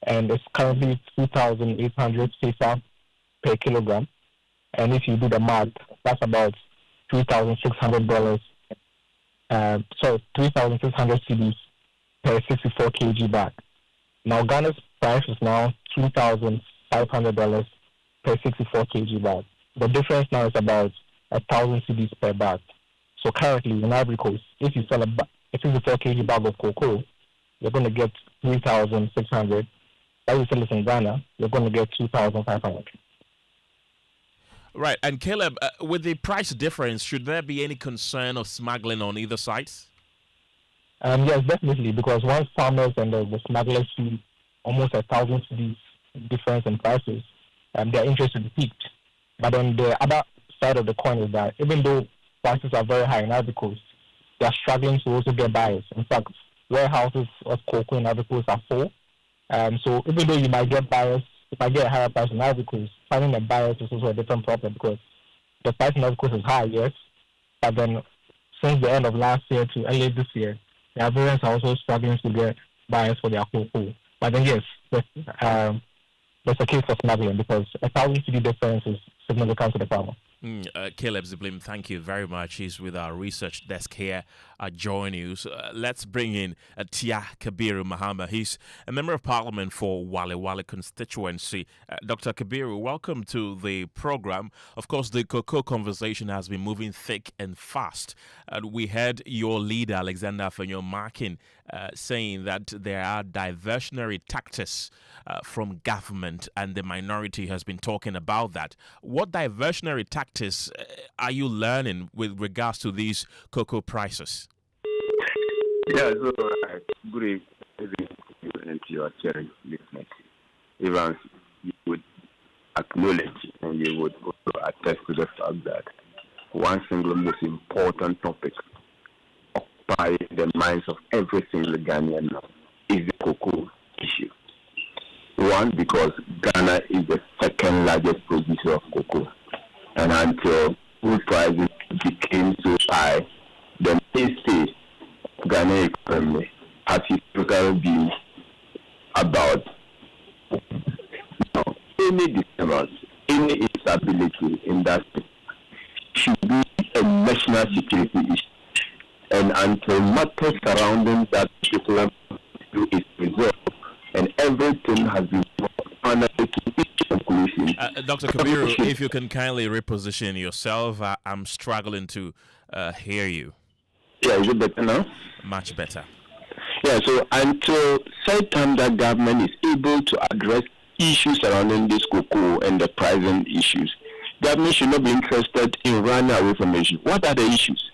and it's currently 2,800 CFA per kilogram. And if you do the math, that's about $3,600. 3,600 cedis per 64 kg bag. Now Ghana's price is now $2,500 per 64 kg bag. The difference now is about 1,000 cedis per bag. So currently in Ivory Coast, if you sell a 64 kg bag of cocoa, you're going to get 3,600. If you sell it in Ghana, you're going to get 2,500. Right, and Caleb, with the price difference, should there be any concern of smuggling on either sides? Yes, definitely, because once farmers and the smugglers see almost 1,000 cedis difference in prices, their interest will be piqued. But on the other side of the coin is that even though prices are very high in Ivory Coast, they are struggling to also get buyers. In fact, warehouses of cocoa in Ivory Coast are full. So even though you might get buyers, you might get a higher price in Ivory Coast, finding a buyer is also a different problem because the price in Ivory Coast is high, yes. But then since the end of last year to early this year, the Ivorians are also struggling to get buyers for their cocoa. But then yes, there's a case for smuggling because 1,000 cedi difference is significant to the farmer. Caleb Ziblim, thank you very much. He's with our research desk here at Joy News. Let's bring in Tia Kabiru Mahama. He's a member of parliament for Wale Wale constituency. Dr. Kabiru, welcome to the program. Of course, the cocoa conversation has been moving thick and fast. We heard your leader, Alexander Afenyo-Markin, saying that there are diversionary tactics from government, and the minority has been talking about that. What diversionary tactics are you learning with regards to these cocoa prices? Yeah, so good evening and to your cheering listeners. Evans, you would acknowledge and you would also attest to the fact that one single most important topic occupying the minds of every single Ghanaian now is the cocoa issue. One, because Ghana is the second largest producer of cocoa. And until food prices became so high, the mainstay of Ghana economy has historically been about any disturbance, any instability in that state should be a national security issue. And until matters surrounding that particular issue is resolved, and everything has been finally to its conclusion. Dr. Kabiru, if you can kindly reposition yourself, I'm struggling to hear you. Yeah, is it better now? Much better. Yeah, so until such time that government is able to address issues surrounding this cocoa and the pricing issues, government should not be interested in running away from issues. What are the issues?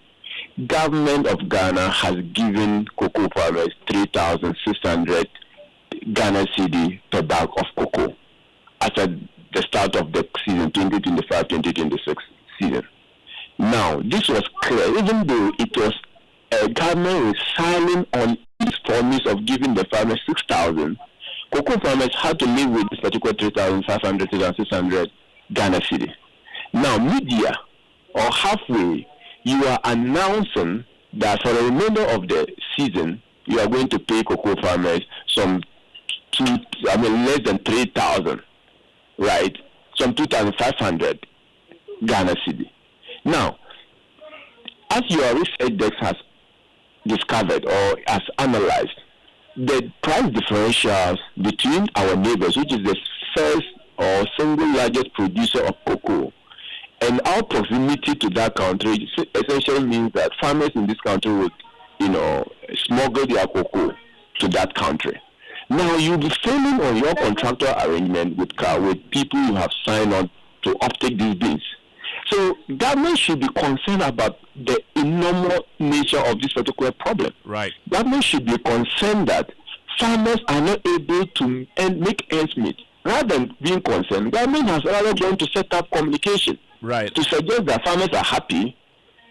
Government of Ghana has given cocoa farmers 3,600 Ghana cedi per bag of cocoa at the start of the season, 2025-2026 season. Now, this was clear, even though it was a government relying on its promise of giving the farmers 6,000, cocoa farmers had to live with this particular 3,500, 3,600 Ghana cedi. Now, media, or halfway, you are announcing that for the remainder of the season, you are going to pay cocoa farmers some less than 3,000, right? Some 2,500 Ghana cedi. Now, as your research desk has discovered or has analyzed, the price differentials between our neighbors, which is the first or single largest producer of cocoa, and our proximity to that country essentially means that farmers in this country would, smuggle their cocoa to that country. Now you'll be failing on your contractual arrangement with people you have signed on to uptake these beans. So government should be concerned about the enormous nature of this particular problem. Right. Government should be concerned that farmers are not able to make ends meet. Rather than being concerned, government has rather gone to set up communication. Right. To suggest that farmers are happy,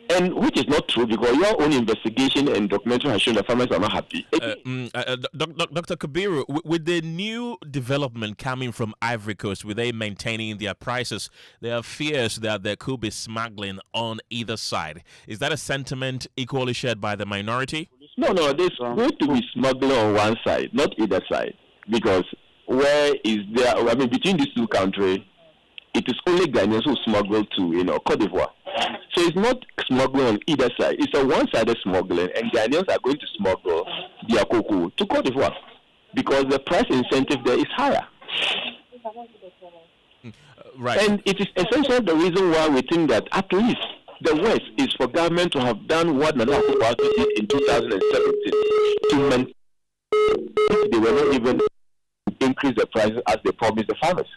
and which is not true because your own investigation and documentary has shown that farmers are not happy. Dr. Kabiru, with the new development coming from Ivory Coast, with they maintaining their prices, there are fears that there could be smuggling on either side. Is that a sentiment equally shared by the minority? No, there's going to be smuggling on one side, not either side, because where is there? I mean, between these two countries, it is only Ghanaians who smuggle to, Cote d'Ivoire. So it's not smuggling on either side. It's a one-sided smuggling, and Ghanaians are going to smuggle their cocoa to Cote d'Ivoire because the price incentive there is higher. Right. And it is essentially the reason why we think that at least the West is for government to have done what Nana Akufo-Addo did in 2017 to maintain. They were not even increase the prices as they promised the farmers.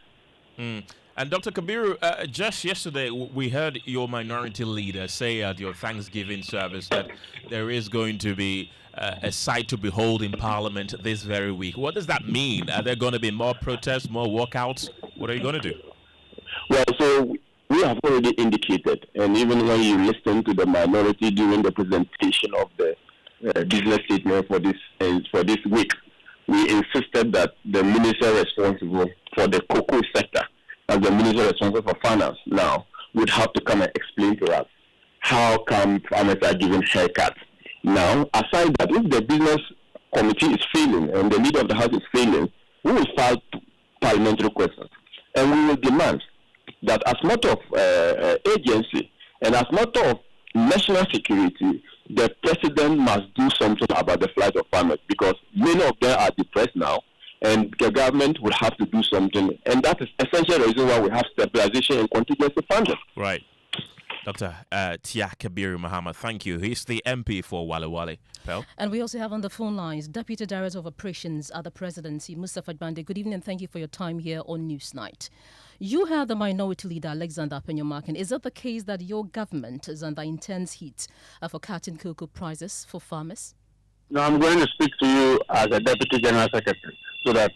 And Dr. Kabiru, just yesterday we heard your minority leader say at your Thanksgiving service that there is going to be a sight to behold in Parliament this very week. What does that mean? Are there going to be more protests, more walkouts? What are you going to do? Well, so we have already indicated, and even when you listen to the minority during the presentation of the business statement for this week, we insisted that the minister responsible for the cocoa sector, as the minister responsible for finance now, would have to come and explain to us how come farmers are given haircuts. Now, aside that, if the business committee is failing and the leader of the house is failing, we will file parliamentary questions and we will demand that as matter of agency and as matter of national security, the president must do something about the flight of farmers, because many of them are depressed now, and the government will have to do something. And that is essentially the reason why we have stabilization and contingency funding. Right. Dr. Tia Kabiru Muhammad, thank you. He's the MP for Wale Wale. Pel? And we also have on the phone lines Deputy Director of Operations at the Presidency, Mustafa Bande. Good evening and thank you for your time here on Newsnight. You heard the minority leader, Alexander Appiah. Is it the case that your government is under intense heat for cutting cocoa prices for farmers? No, I'm going to speak to you as a Deputy General Secretary so that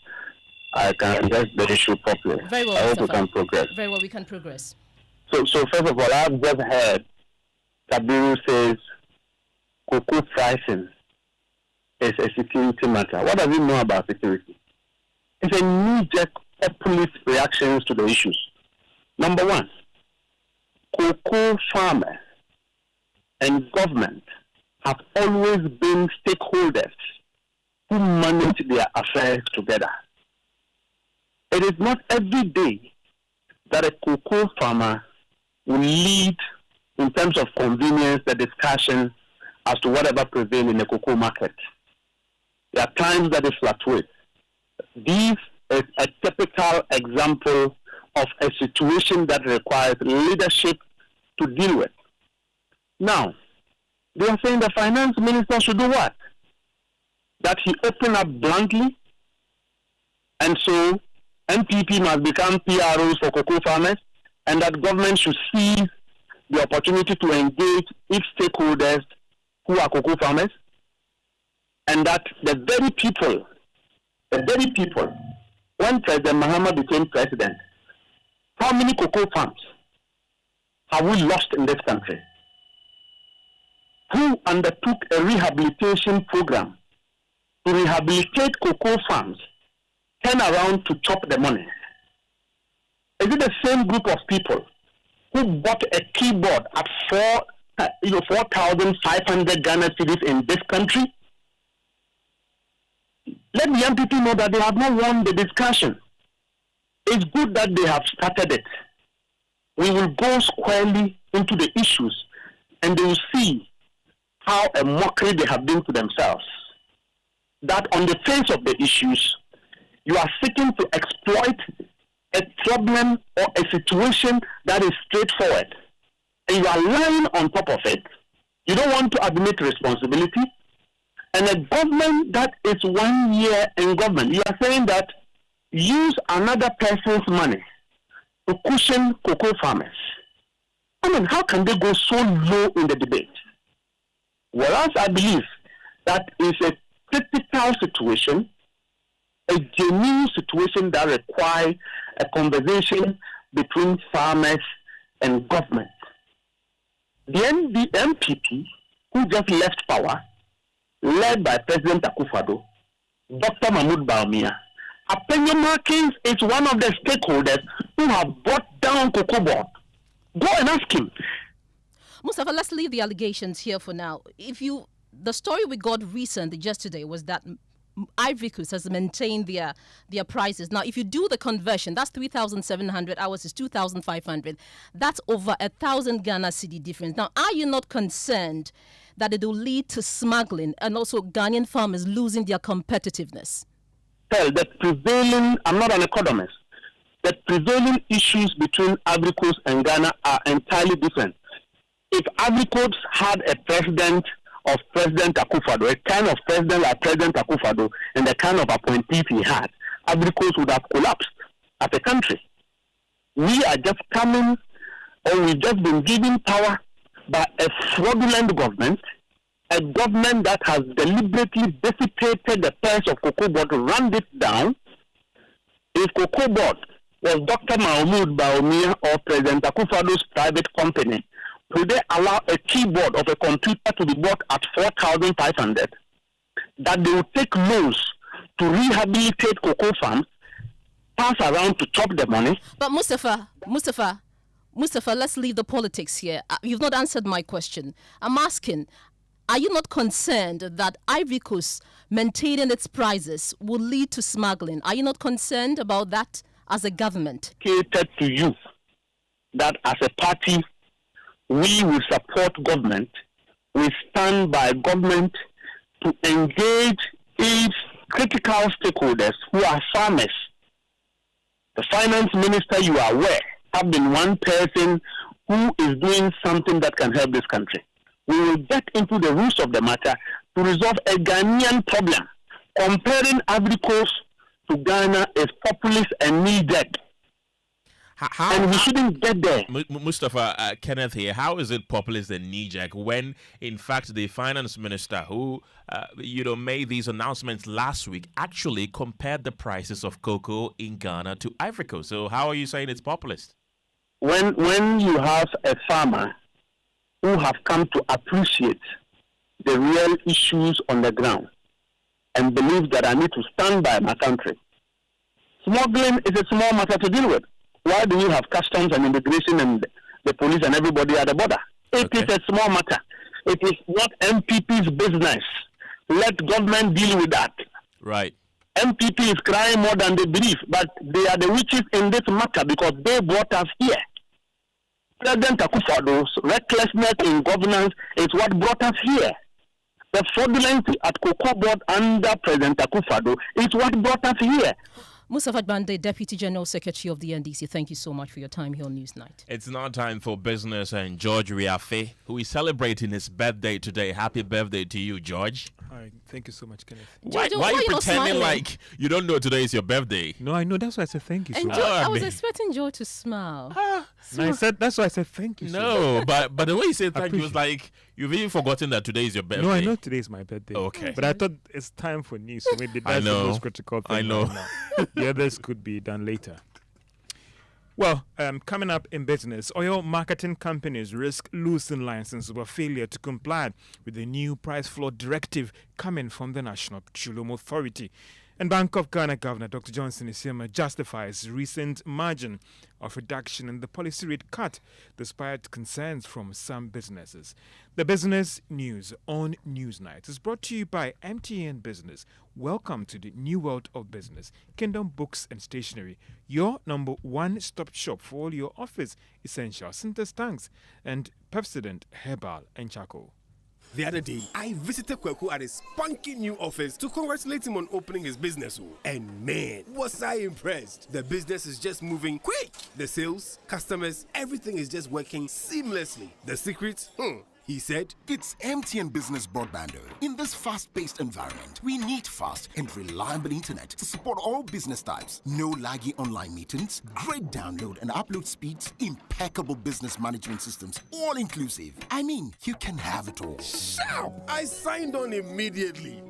I can address the issue properly. Very well, I hope we can progress. Very well, we can progress. So first of all, I've just heard Kabiru says cocoa pricing is a security matter. What does he know about security? It's a knee-jerk populist reactions to the issues. Number one, cocoa farmers and government have always been stakeholders who manage their affairs together. It is not every day that a cocoa farmer will lead, in terms of convenience, the discussion as to whatever prevails in the cocoa market. There are times that it fluctuates. This is a typical example of a situation that requires leadership to deal with. Now, they are saying the finance minister should do what? That he open up bluntly, and so NPP must become PROs for cocoa farmers, and that government should seize the opportunity to engage its stakeholders who are cocoa farmers, and that the very people, when President Mahama became president, how many cocoa farms have we lost in this country? Who undertook a rehabilitation program to rehabilitate cocoa farms, turn around to chop the money? Is it the same group of people who bought a keyboard at 4,500 Ghana cedis in this country? Let the MPP know that they have not won the discussion. It's good that they have started it. We will go squarely into the issues, and they will see how a mockery they have been to themselves. That on the face of the issues, you are seeking to exploit a problem or a situation that is straightforward, and you are lying on top of it. You don't want to admit responsibility. And a government that is 1 year in government, you are saying that use another person's money to cushion cocoa farmers. I mean, how can they go so low in the debate? Whereas I believe that is a critical situation, a genuine situation that requires a conversation between farmers and government. The MPP, who just left power, led by President Akufo-Addo, Dr. Mahmoud Bawumia, Appiah Markins is one of the stakeholders who have brought down cocoa board. Go and ask him. Mustafa, let's leave the allegations here for now. The story we got recently, just today, was that Ivory Coast has maintained their prices. Now, if you do the conversion, that's 3,700 hours is 2,500. That's over 1,000 Ghana cedi difference. Now, are you not concerned that it will lead to smuggling and also Ghanaian farmers losing their competitiveness? Well, I'm not an economist. The prevailing issues between Ivory Coast and Ghana are entirely different. If Ivory Coast had a president of President Akufo-Addo, a kind of president like President Akufo-Addo, and the kind of appointees he had, Ivory Coast would have collapsed as a country. We are just coming, or we've just been given power by a fraudulent government, a government that has deliberately dissipated the price of cocoa board to run it down. If cocoa board was Dr. Mahmoud Bawumia or President Akufo-Addo's private company, would they allow a keyboard of a computer to be bought at 4,500? That they would take loans to rehabilitate cocoa farms, pass around to chop the money? But Mustafa, let's leave the politics here. You've not answered my question. I'm asking, are you not concerned that Ivory Coast maintaining its prices will lead to smuggling? Are you not concerned about that as a government? Catered to you. that as a party, we will support government. We stand by government to engage its critical stakeholders who are farmers. The finance minister, you are aware, have been one person who is doing something that can help this country. We will get into the roots of the matter to resolve a Ghanaian problem. Comparing Ivory Coast to Ghana is populist and needed. And we shouldn't get there. Mustafa, Kenneth here. How is it populist and knee-jerk when, in fact, the finance minister who, made these announcements last week actually compared the prices of cocoa in Ghana to Ivory Coast? So how are you saying it's populist? When you have a farmer who have come to appreciate the real issues on the ground and believe that I need to stand by my country, smuggling is a small matter to deal with. Why do you have customs and immigration and the police and everybody at the border? It is a small matter. It is not MPP's business. Let government deal with that. Right. MPP is crying more than they believe, but they are the witches in this matter because they brought us here. President Akufo-Addo's recklessness in governance is what brought us here. The fraudulence at Cocoa Board under President Akufo-Addo is what brought us here. Mustafa Bande, Deputy General Secretary of the NDC, thank you so much for your time here on Newsnight. It's now time for business, and George Riafe, who is celebrating his birthday today. Happy birthday to you, George. Hi, thank you so much, Kenneth. Why are you pretending like you don't know today is your birthday? No, I know. That's why I said thank you so much. I was expecting George to smile. That's why I said thank you so much. But the way you said thank you was like you've even forgotten that today is your birthday. No, I know today is my birthday. Okay. But I thought it's time for news, so maybe that's the most critical thing. I know. Right now. The others could be done later. Well, coming up in business, oil marketing companies risk losing license over failure to comply with the new price floor directive coming from the National Petroleum Authority. And Bank of Ghana Governor Dr. Johnson Isiema justifies recent margin of reduction in the policy rate cut despite concerns from some businesses. The business news on Newsnight is brought to you by MTN Business. Welcome to the new world of business. Kingdom Books and Stationery, your number one-stop shop for all your office essentials, Sinter Tanks, and Pepsodent Herbal and Charcoal. The other day, I visited Kweku at his spunky new office to congratulate him on opening his business. And man, was I impressed. The business is just moving quick. The sales, customers, everything is just working seamlessly. The secret? He said, it's MTN Business Broadband. In this fast-paced environment, we need fast and reliable internet to support all business types. No laggy online meetings, great download and upload speeds, impeccable business management systems, all inclusive. I mean, you can have it all. Shout! I signed on immediately.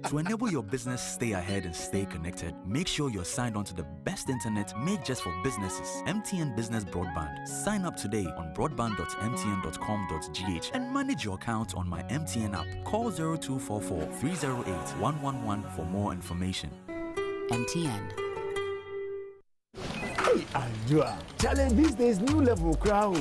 To enable your business stay ahead and stay connected, make sure you're signed on to the best internet made just for businesses. MTN Business Broadband. Sign up today on broadband.mtn.com.gh and manage your account on my MTN app. Call 0244 308 111 for more information. MTN. Hey, Andrea, challenge these days, new level crowd.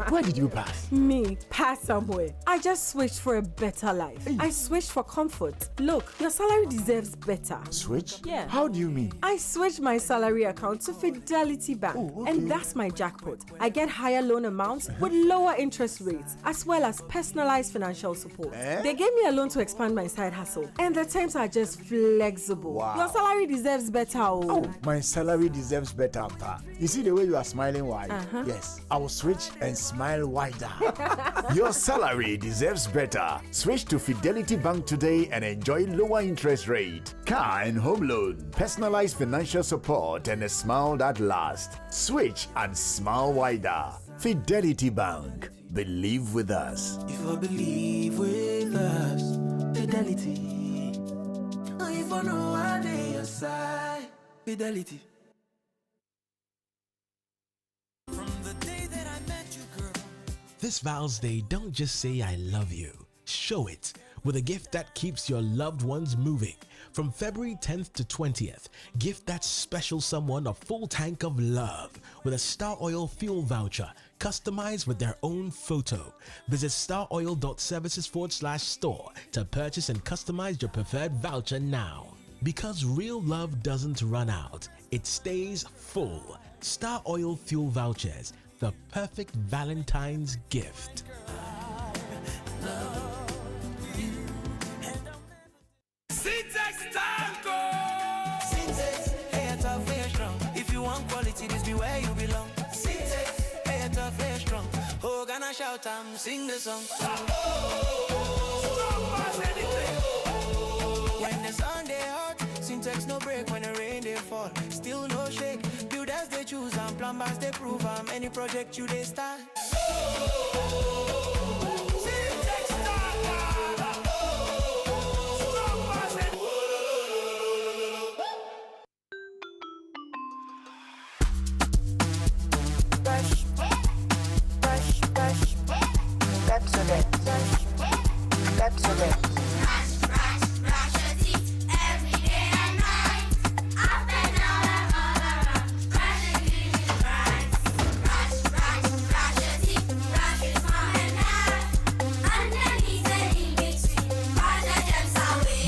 Where did you pass? Me, pass somewhere. I just switched for a better life. Hey. I switched for comfort. Look, your salary deserves better. Switch? Yeah. How do you mean? I switched my salary account to Fidelity Bank. Oh, okay. And that's my jackpot. I get higher loan amounts with lower interest rates, as well as personalized financial support. They gave me a loan to expand my side hustle, and the terms are just flexible. Wow. Your salary deserves better. Oh, my salary deserves better. You see the way you are smiling wide? Yes, I will switch and smile wider. Your salary deserves better. Switch to Fidelity Bank today and enjoy lower interest rate, car and home loan, personalized financial support, and a smile that lasts. Switch and smile wider. Fidelity Bank. Believe with us. If I believe with us, Fidelity. If I know I dey your side, Fidelity. This Val's Day, don't just say I love you. Show it with a gift that keeps your loved ones moving. From February 10th to 20th, gift that special someone a full tank of love with a Star Oil fuel voucher customized with their own photo. Visit staroil.services/store to purchase and customize your preferred voucher now. Because real love doesn't run out, it stays full. Star Oil fuel vouchers, the perfect Valentine's gift. Syntax Tango! Syntax, hey, tough, hey, strong. If you want quality, this be where you belong. Syntax, hey, tough, hey, strong. Oh, gonna shout and sing the song. When the sun they hot, Syntax no break. When the rain they fall, still no shake. Builders they choose and plumbers they prove. Any project you they start.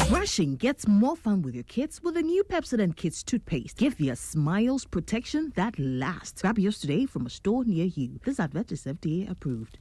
Brushing gets more fun with your kids with the new Pepsodent Kids toothpaste. Give your smiles protection that lasts. Grab yours today from a store near you. This advert is FDA approved.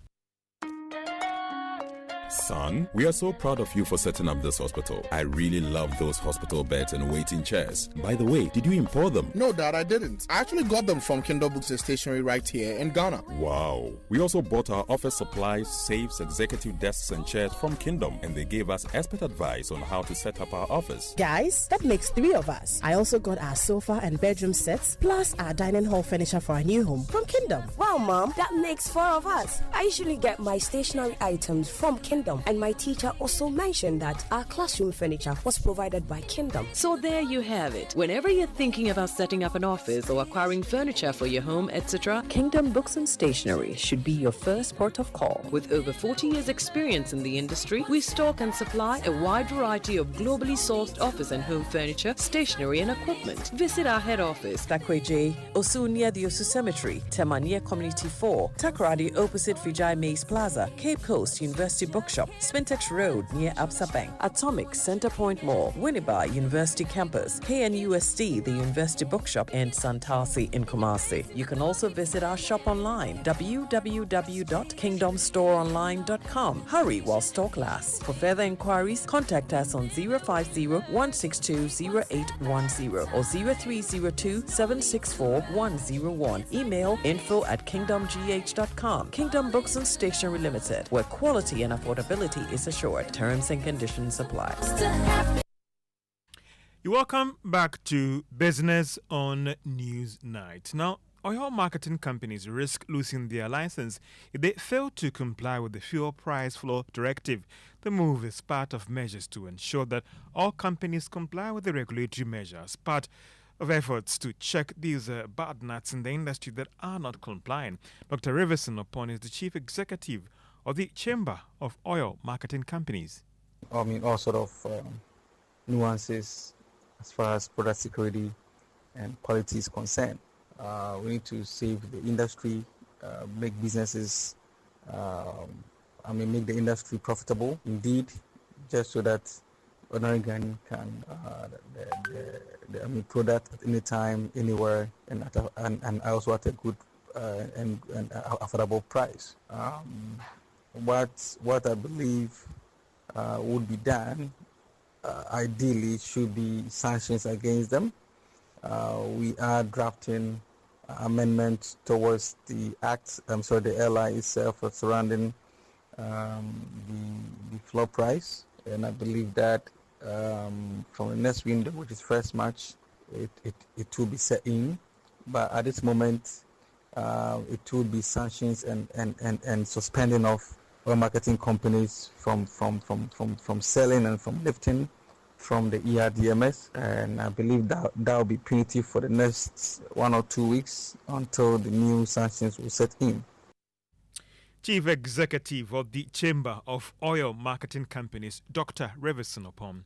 Son, we are so proud of you for setting up this hospital. I really love those hospital beds and waiting chairs. By the way, did you import them? No, Dad, I didn't. I actually got them from Kindle Books and Stationery right here in Ghana. Wow. We also bought our office supplies, safes, executive desks and chairs from Kingdom, and they gave us expert advice on how to set up our office. Guys, that makes 3 of us. I also got our sofa and bedroom sets, plus our dining hall furniture for our new home from Kingdom. Wow, Mom, that makes 4 of us. I usually get my stationery items from Kingdom, and my teacher also mentioned that our classroom furniture was provided by Kingdom. So there you have it. Whenever you're thinking about setting up an office or acquiring furniture for your home, etc., Kingdom Books and Stationery should be your first port of call. With over 40 years experience in the industry, we stock and supply a wide variety of globally sourced office and home furniture, stationery and equipment. Visit our head office, Takweje, Osu near the Osu Cemetery, Temania Community 4, Takoradi opposite Vijay Mays Plaza, Cape Coast University Bookshop, Spintex Road near Absa Bank, Atomic Center Point Mall, Winneba University Campus, KNUST, the University Bookshop, and Santasi in Kumasi. You can also visit our shop online, www.kingdomstoreonline.com. Hurry while stock lasts. For further inquiries, contact us on 050-162-0810 or 0302-764-101. Email info@kingdomgh.com. Kingdom Books and Stationery Limited, where quality and affordability is assured. Terms and conditions apply. You're welcome back to Business on Newsnight. Now, oil marketing companies risk losing their license if they fail to comply with the fuel price floor directive. The move is part of measures to ensure that all companies comply with the regulatory measures, part of efforts to check these bad nuts in the industry that are not complying. Dr. Riverson Upon is the chief executive of the Chamber of Oil Marketing Companies. I mean, all sort of nuances as far as product security and quality is concerned. We need to save the industry, make businesses, make the industry profitable indeed, just so that ordinary Ghanaian can product at any time, anywhere, and also at a good and affordable price. What I believe would be done, ideally, should be sanctions against them. We are drafting amendments towards the act, the LI itself surrounding the floor price, and I believe that from the next window, which is 1st March, it will be set in. But at this moment, it will be sanctions and suspending of oil marketing companies from selling and from lifting from the ERDMS, and I believe that will be punitive for the next 1 or 2 weeks until the new sanctions will set in. Chief Executive of the Chamber of Oil Marketing Companies, Dr. Riverson Upon.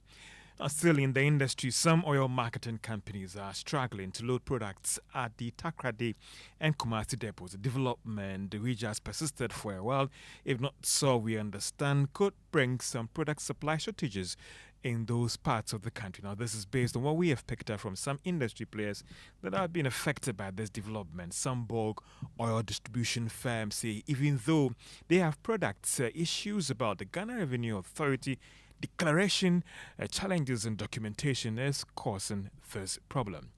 Still in the industry, some oil marketing companies are struggling to load products at the Takrady and Kumasi depots. A development which has persisted for a while, if not so we understand, could bring some product supply shortages in those parts of the country. Now, this is based on what we have picked up from some industry players that have been affected by this development. Some bulk oil distribution firms say even though they have products, issues about the Ghana Revenue Authority declaration, challenges in documentation is causing this problem.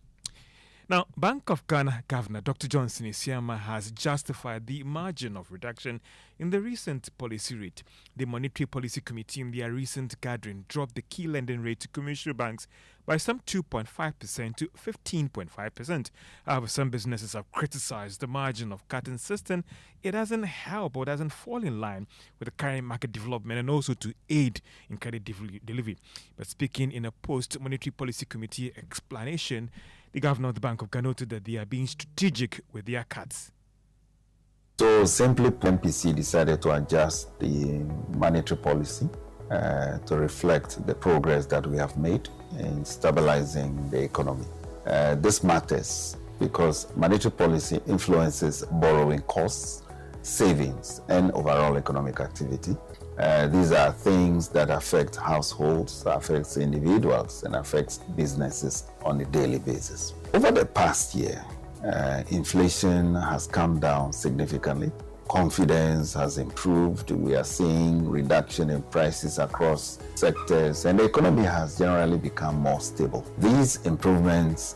Now, Bank of Ghana Governor Dr. Johnson Isiama has justified the margin of reduction in the recent policy rate. The Monetary Policy Committee in their recent gathering dropped the key lending rate to commercial banks by some 2.5% to 15.5%. However, some businesses have criticized the margin of cut, insisting it doesn't help or doesn't fall in line with the current market development and also to aid in credit delivery. But speaking in a post-Monetary Policy Committee explanation, the governor of the Bank of Ghana noted that they are being strategic with their cuts. So simply, NPC decided to adjust the monetary policy to reflect the progress that we have made in stabilizing the economy. This matters because monetary policy influences borrowing costs, savings, and overall economic activity. These are things that affect households, affects individuals, and affects businesses on a daily basis. Over the past year, inflation has come down significantly. Confidence has improved. We are seeing reduction in prices across sectors, and the economy has generally become more stable. These improvements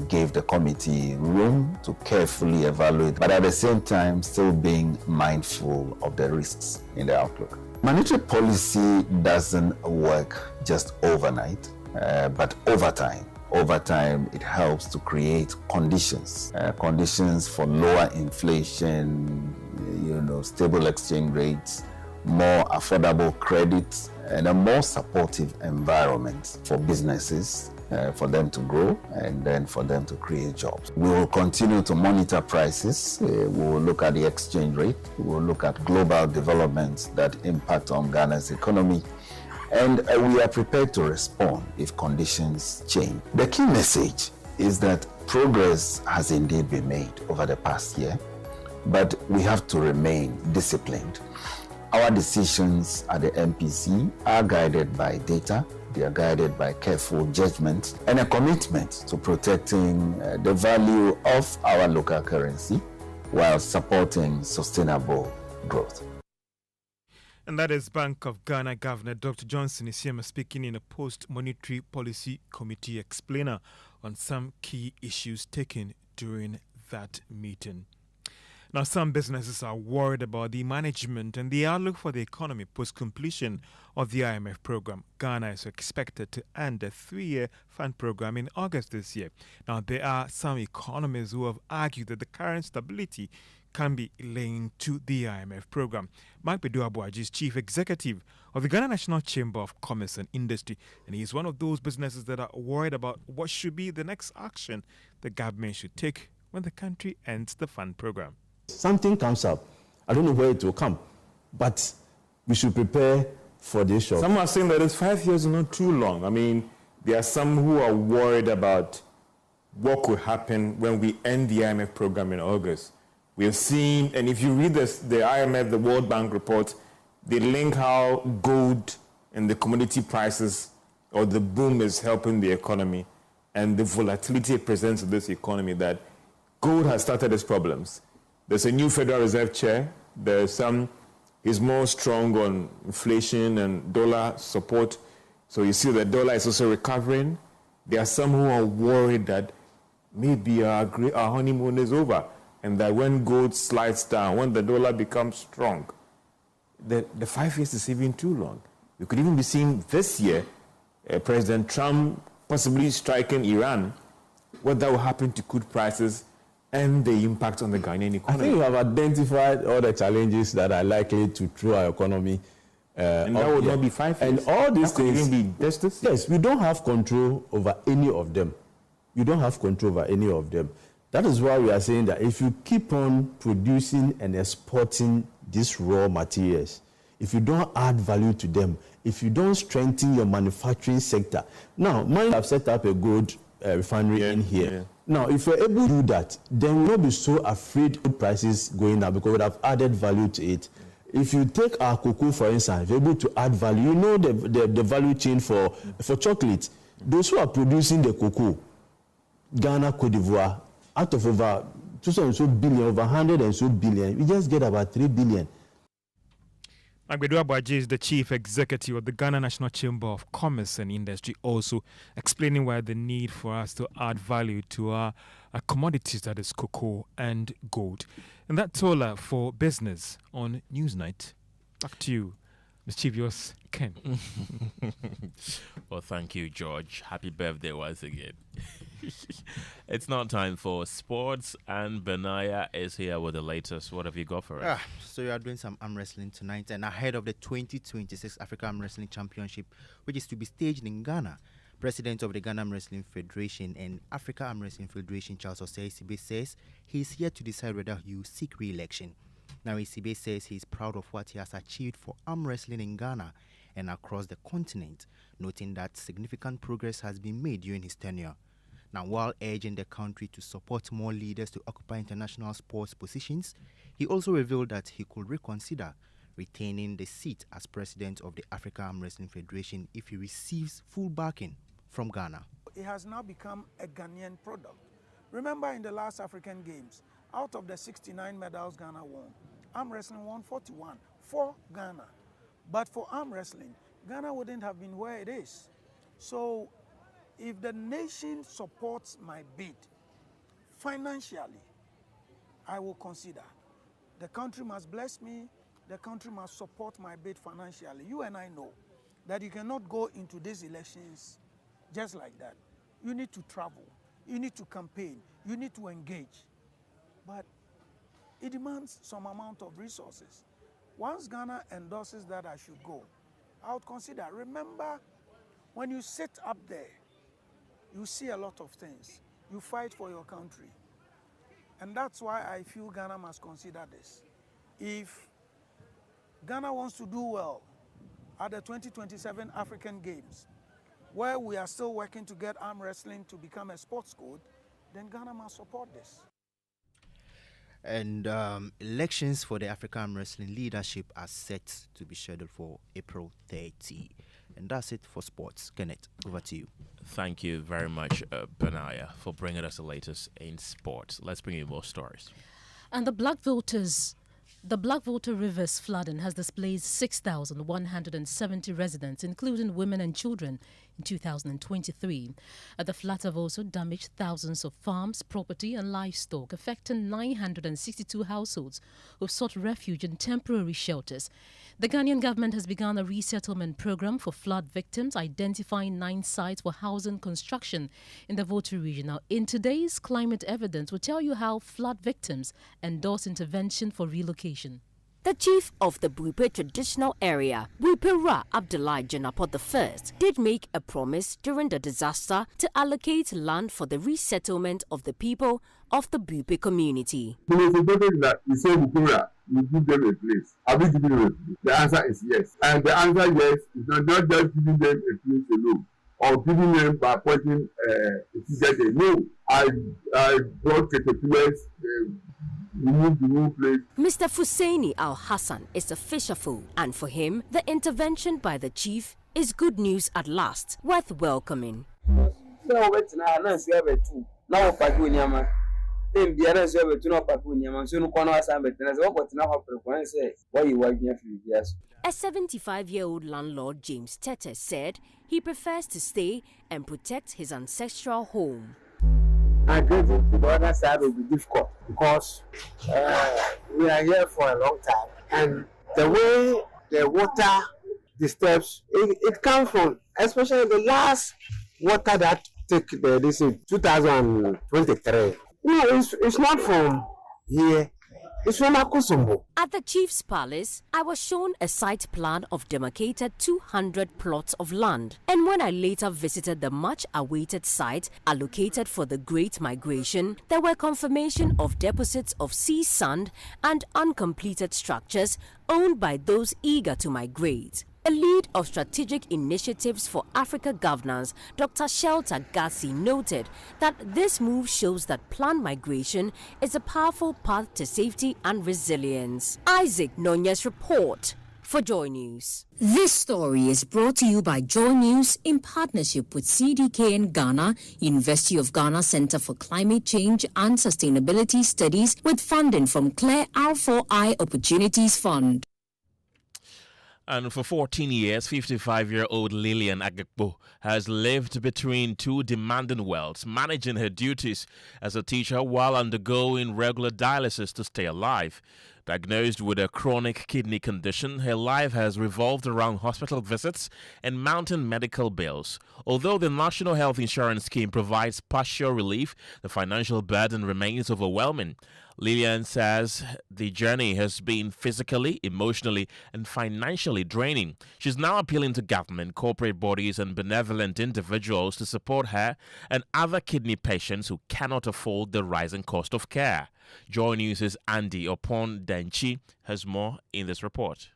gave the committee room to carefully evaluate, but at the same time still being mindful of the risks in the outlook. Monetary policy doesn't work just overnight, but over time. Over time, it helps to create conditions for lower inflation, stable exchange rates, more affordable credit, and a more supportive environment for businesses, for them to grow and then for them to create jobs. We will continue to monitor prices. We will look at the exchange rate. We will look at global developments that impact on Ghana's economy. And we are prepared to respond if conditions change. The key message is that progress has indeed been made over the past year, but we have to remain disciplined. Our decisions at the MPC are guided by data, they are guided by careful judgment and a commitment to protecting the value of our local currency while supporting sustainable growth. And that is Bank of Ghana Governor Dr. Johnson Isiama speaking in a post-Monetary Policy Committee explainer on some key issues taken during that meeting. Now, some businesses are worried about the management and the outlook for the economy post-completion of the IMF program. Ghana is expected to end the 3-year fund program in August this year. Now, there are some economists who have argued that the current stability can be linked to the IMF program. Mark Bedu-Abuaji is chief executive of the Ghana National Chamber of Commerce and Industry, and he is one of those businesses that are worried about what should be the next action the government should take when the country ends the fund program. Something comes up. I don't know where it will come, but we should prepare for this shock. Some are saying that it's 5 years is not too long. I mean, there are some who are worried about what could happen when we end the IMF program in August. We have seen, and if you read the IMF, the World Bank report, they link how gold and the commodity prices or the boom is helping the economy and the volatility it presents in this economy, that gold has started its problems. There's a new Federal Reserve chair. He's more strong on inflation and dollar support. So you see the dollar is also recovering. There are some who are worried that maybe our honeymoon is over, and that when gold slides down, when the dollar becomes strong, the 5 years is even too long. We could even be seeing this year President Trump possibly striking Iran. What that will happen to crude prices and the impact on the Ghanaian economy. I think we have identified all the challenges that are likely to throw our economy. And that would not be 5 years. And all these things. Be justice? Yes, we don't have control over any of them. You don't have control over any of them. That is why we are saying that if you keep on producing and exporting these raw materials, if you don't add value to them, if you don't strengthen your manufacturing sector. Now, mind have set up a gold refinery in here. Yeah. Now, if we're able to do that, then we'll not be so afraid of prices going up because we have added value to it. If you take our cocoa, for instance, you're able to add value. You know the value chain for chocolate. Those who are producing the cocoa, Ghana, Cote d'Ivoire, out of over 200 and so billion, over 100 and so billion, we just get about 3 billion. Agbedu Abuaji is the chief executive of the Ghana National Chamber of Commerce and Industry, also explaining why the need for us to add value to our commodities, that is cocoa and gold. And that's all for business on Newsnight. Back to you, mischievous Ken. Well, thank you, George. Happy birthday once again. It's now time for sports, and Benaya is here with the latest. What have you got for us? So you are doing some arm wrestling tonight, and ahead of the 2026 Africa Arm Wrestling Championship, which is to be staged in Ghana. President of the Ghana Arm Wrestling Federation and Africa Arm Wrestling Federation, Charles Osei Sibe, says he is here to decide whether he will seek re-election. Now, Sibe says he is proud of what he has achieved for arm wrestling in Ghana and across the continent, noting that significant progress has been made during his tenure. Now, while urging the country to support more leaders to occupy international sports positions, he also revealed that he could reconsider retaining the seat as president of the Africa Arm Wrestling Federation if he receives full backing from Ghana. It has now become a Ghanaian product. Remember, in the last African Games, out of the 69 medals Ghana won, arm wrestling won 41 for Ghana. But for arm wrestling, Ghana wouldn't have been where it is. So if the nation supports my bid financially, I will consider. The country must bless me. The country must support my bid financially. You and I know that you cannot go into these elections just like that. You need to travel. You need to campaign. You need to engage. But it demands some amount of resources. Once Ghana endorses that I should go, I would consider. Remember, when you sit up there, you see a lot of things. You fight for your country. And that's why I feel Ghana must consider this. If Ghana wants to do well at the 2027 African Games, where we are still working to get arm wrestling to become a sports code, then Ghana must support this. And elections for the African Arm Wrestling leadership are set to be scheduled for April 30. And that's it for sports. Kenneth, over to you. Thank you very much, Benaya, for bringing us the latest in sports. Let's bring you more stories. And the Black Water River's flooding has displaced 6,170 residents, including women and children, in 2023. The floods have also damaged thousands of farms, property and livestock, affecting 962 households who've sought refuge in temporary shelters. The Ghanaian government has begun a resettlement program for flood victims, identifying 9 sites for housing construction in the Volta region. Now, in today's Climate Evidence, we'll tell you how flood victims endorse intervention for relocation. The chief of the Buipe traditional area, Buipe Ra Abdullah Janapot I, did make a promise during the disaster to allocate land for the resettlement of the people of the Buipe community. That you say Buipe, you give them a place. Have you given them a place? The answer is yes. And the answer yes is not just giving them a place alone, or giving them by appointing a ticket. No, I brought caterpillars. Mr. Fusaini Al-Hassan is a fisherful, and for him, the intervention by the chief is good news at last, worth welcoming. A 75-year-old landlord, James Tete, said he prefers to stay and protect his ancestral home. And getting to the other side will be difficult because we are here for a long time, and the way the water disturbs, it comes from, especially the last water that took this in 2023. No, it's not from here. It's from Akusumbo. At the chief's palace, I was shown a site plan of demarcated 200 plots of land. And when I later visited the much-awaited site allocated for the Great Migration, there were confirmation of deposits of sea sand and uncompleted structures owned by those eager to migrate. A lead of strategic initiatives for Africa governance, Dr. Shelter Gyasi noted that this move shows that planned migration is a powerful path to safety and resilience. Isaac Nonye's report for Joy News. This story is brought to you by Joy News in partnership with CDKN Ghana, University of Ghana Center for Climate Change and Sustainability Studies, with funding from Claire R4I Opportunities Fund. And for 14 years, 55-year-old Lillian Agekpo has lived between two demanding worlds, managing her duties as a teacher while undergoing regular dialysis to stay alive. Diagnosed with a chronic kidney condition, her life has revolved around hospital visits and mounting medical bills. Although the National Health Insurance Scheme provides partial relief, the financial burden remains overwhelming. Lillian says the journey has been physically, emotionally, and financially draining. She's now appealing to government, corporate bodies, and benevolent individuals to support her and other kidney patients who cannot afford the rising cost of care. Joy News' Andy Opon Denchi has more in this report.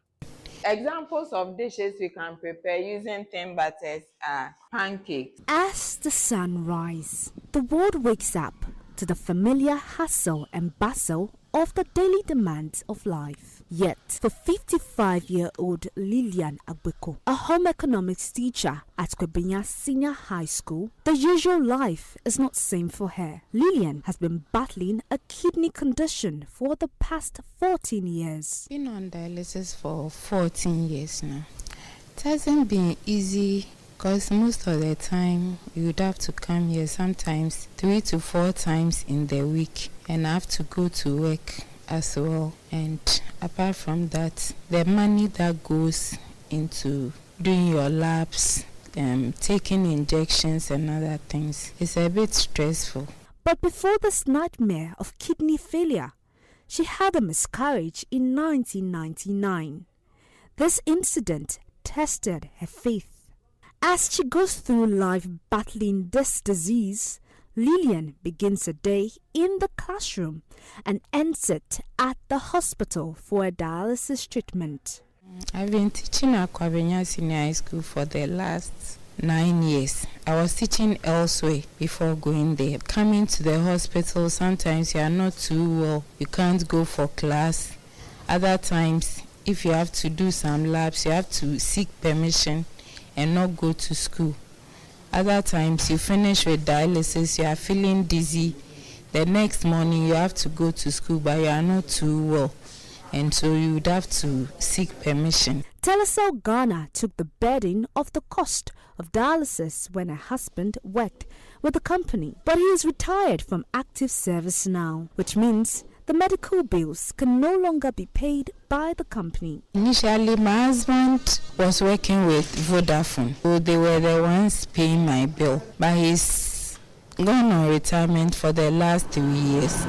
Examples of dishes we can prepare using thin butters are pancakes. As the sun rises, the world wakes up to the familiar hustle and bustle of the daily demands of life. Yet, for 55-year-old Lillian Agbeko, a home economics teacher at Kwebenya Senior High School, the usual life is not same for her. Lillian has been battling a kidney condition for the past 14 years. Been on dialysis for 14 years now. It hasn't been easy because most of the time you would have to come here sometimes 3 to 4 times in the week, and I have to go to work as well. And apart from that, the money that goes into doing your labs, taking injections and other things, is a bit stressful. But before this nightmare of kidney failure, she had a miscarriage in 1999. This incident tested her faith. As she goes through life battling this disease, Lillian begins a day in the classroom and ends it at the hospital for a dialysis treatment. I've been teaching at Kwebenya Senior High School for the last 9 years. I was teaching elsewhere before going there. Coming to the hospital, sometimes you are not too well, you can't go for class. Other times, if you have to do some labs, you have to seek permission and not go to school. Other times you finish with dialysis, you are feeling dizzy. The next morning you have to go to school, but you are not too well, and so you would have to seek permission. Telecel Ghana took the burden of the cost of dialysis when her husband worked with the company, but he is retired from active service now, which means the medical bills can no longer be paid by the company. Initially, my husband was working with Vodafone, so they were the ones paying my bill. But he's gone on retirement for the last 3 years.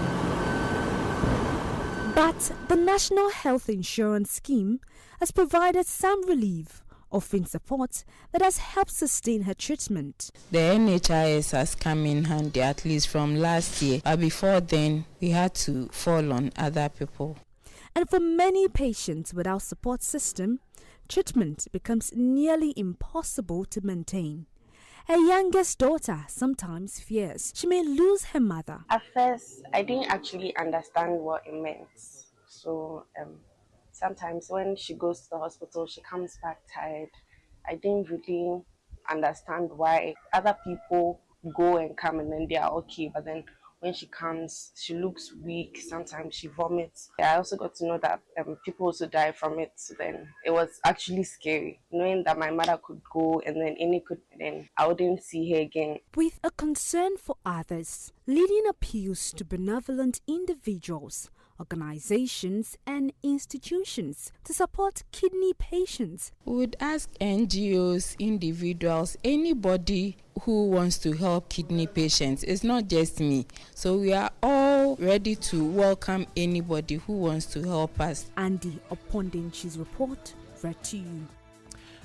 But the National Health Insurance Scheme has provided some relief, offering support that has helped sustain her treatment. The NHIS has come in handy at least from last year, but before then we had to fall on other people. And for many patients without support system, treatment becomes nearly impossible to maintain. Her youngest daughter sometimes fears she may lose her mother. At first, I didn't actually understand what it meant. So sometimes when she goes to the hospital, she comes back tired. I didn't really understand why other people go and come and then they are okay, but then when she comes, she looks weak. Sometimes she vomits. I also got to know that people also die from it. So then it was actually scary, knowing that my mother could go and then I wouldn't see her again. With a concern for others, Lillian appeals to benevolent individuals, organizations and institutions to support kidney patients. We would ask NGOs, individuals, anybody who wants to help kidney patients. It's not just me. So we are all ready to welcome anybody who wants to help us. Andy Opondenchi's report read to you.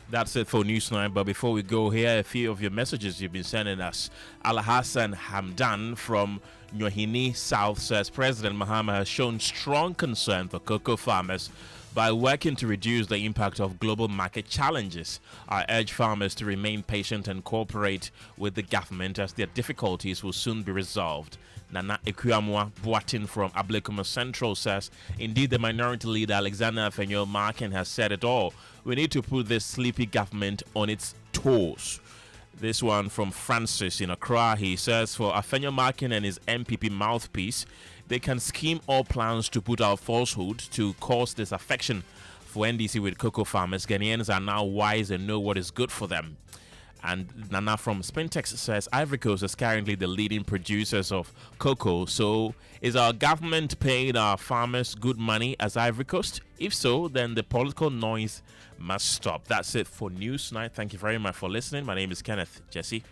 That's it for Newsnight, but before we go, here a few of your messages you've been sending us. Al-Hassan Hamdan from Nyohini South says President Mahama has shown strong concern for cocoa farmers by working to reduce the impact of global market challenges. I urge farmers to remain patient and cooperate with the government as their difficulties will soon be resolved. Nana Ekuamwa Boatin from Ablekuma Central says, indeed, the minority leader Alexander Afenyo Markin has said it all. We need to put this sleepy government on its toes. This one from Francis in Accra. He says, for Afenyo Markin and his MPP mouthpiece, they can scheme all plans to put out falsehood to cause disaffection for NDC with cocoa farmers. Ghanaians are now wise and know what is good for them. And Nana from Spintex says, Ivory Coast is currently the leading producers of cocoa. So is our government paying our farmers good money as Ivory Coast? If so, then the political noise must stop. That's it for News Night. Thank you very much for listening. My name is Kenneth Gyasi.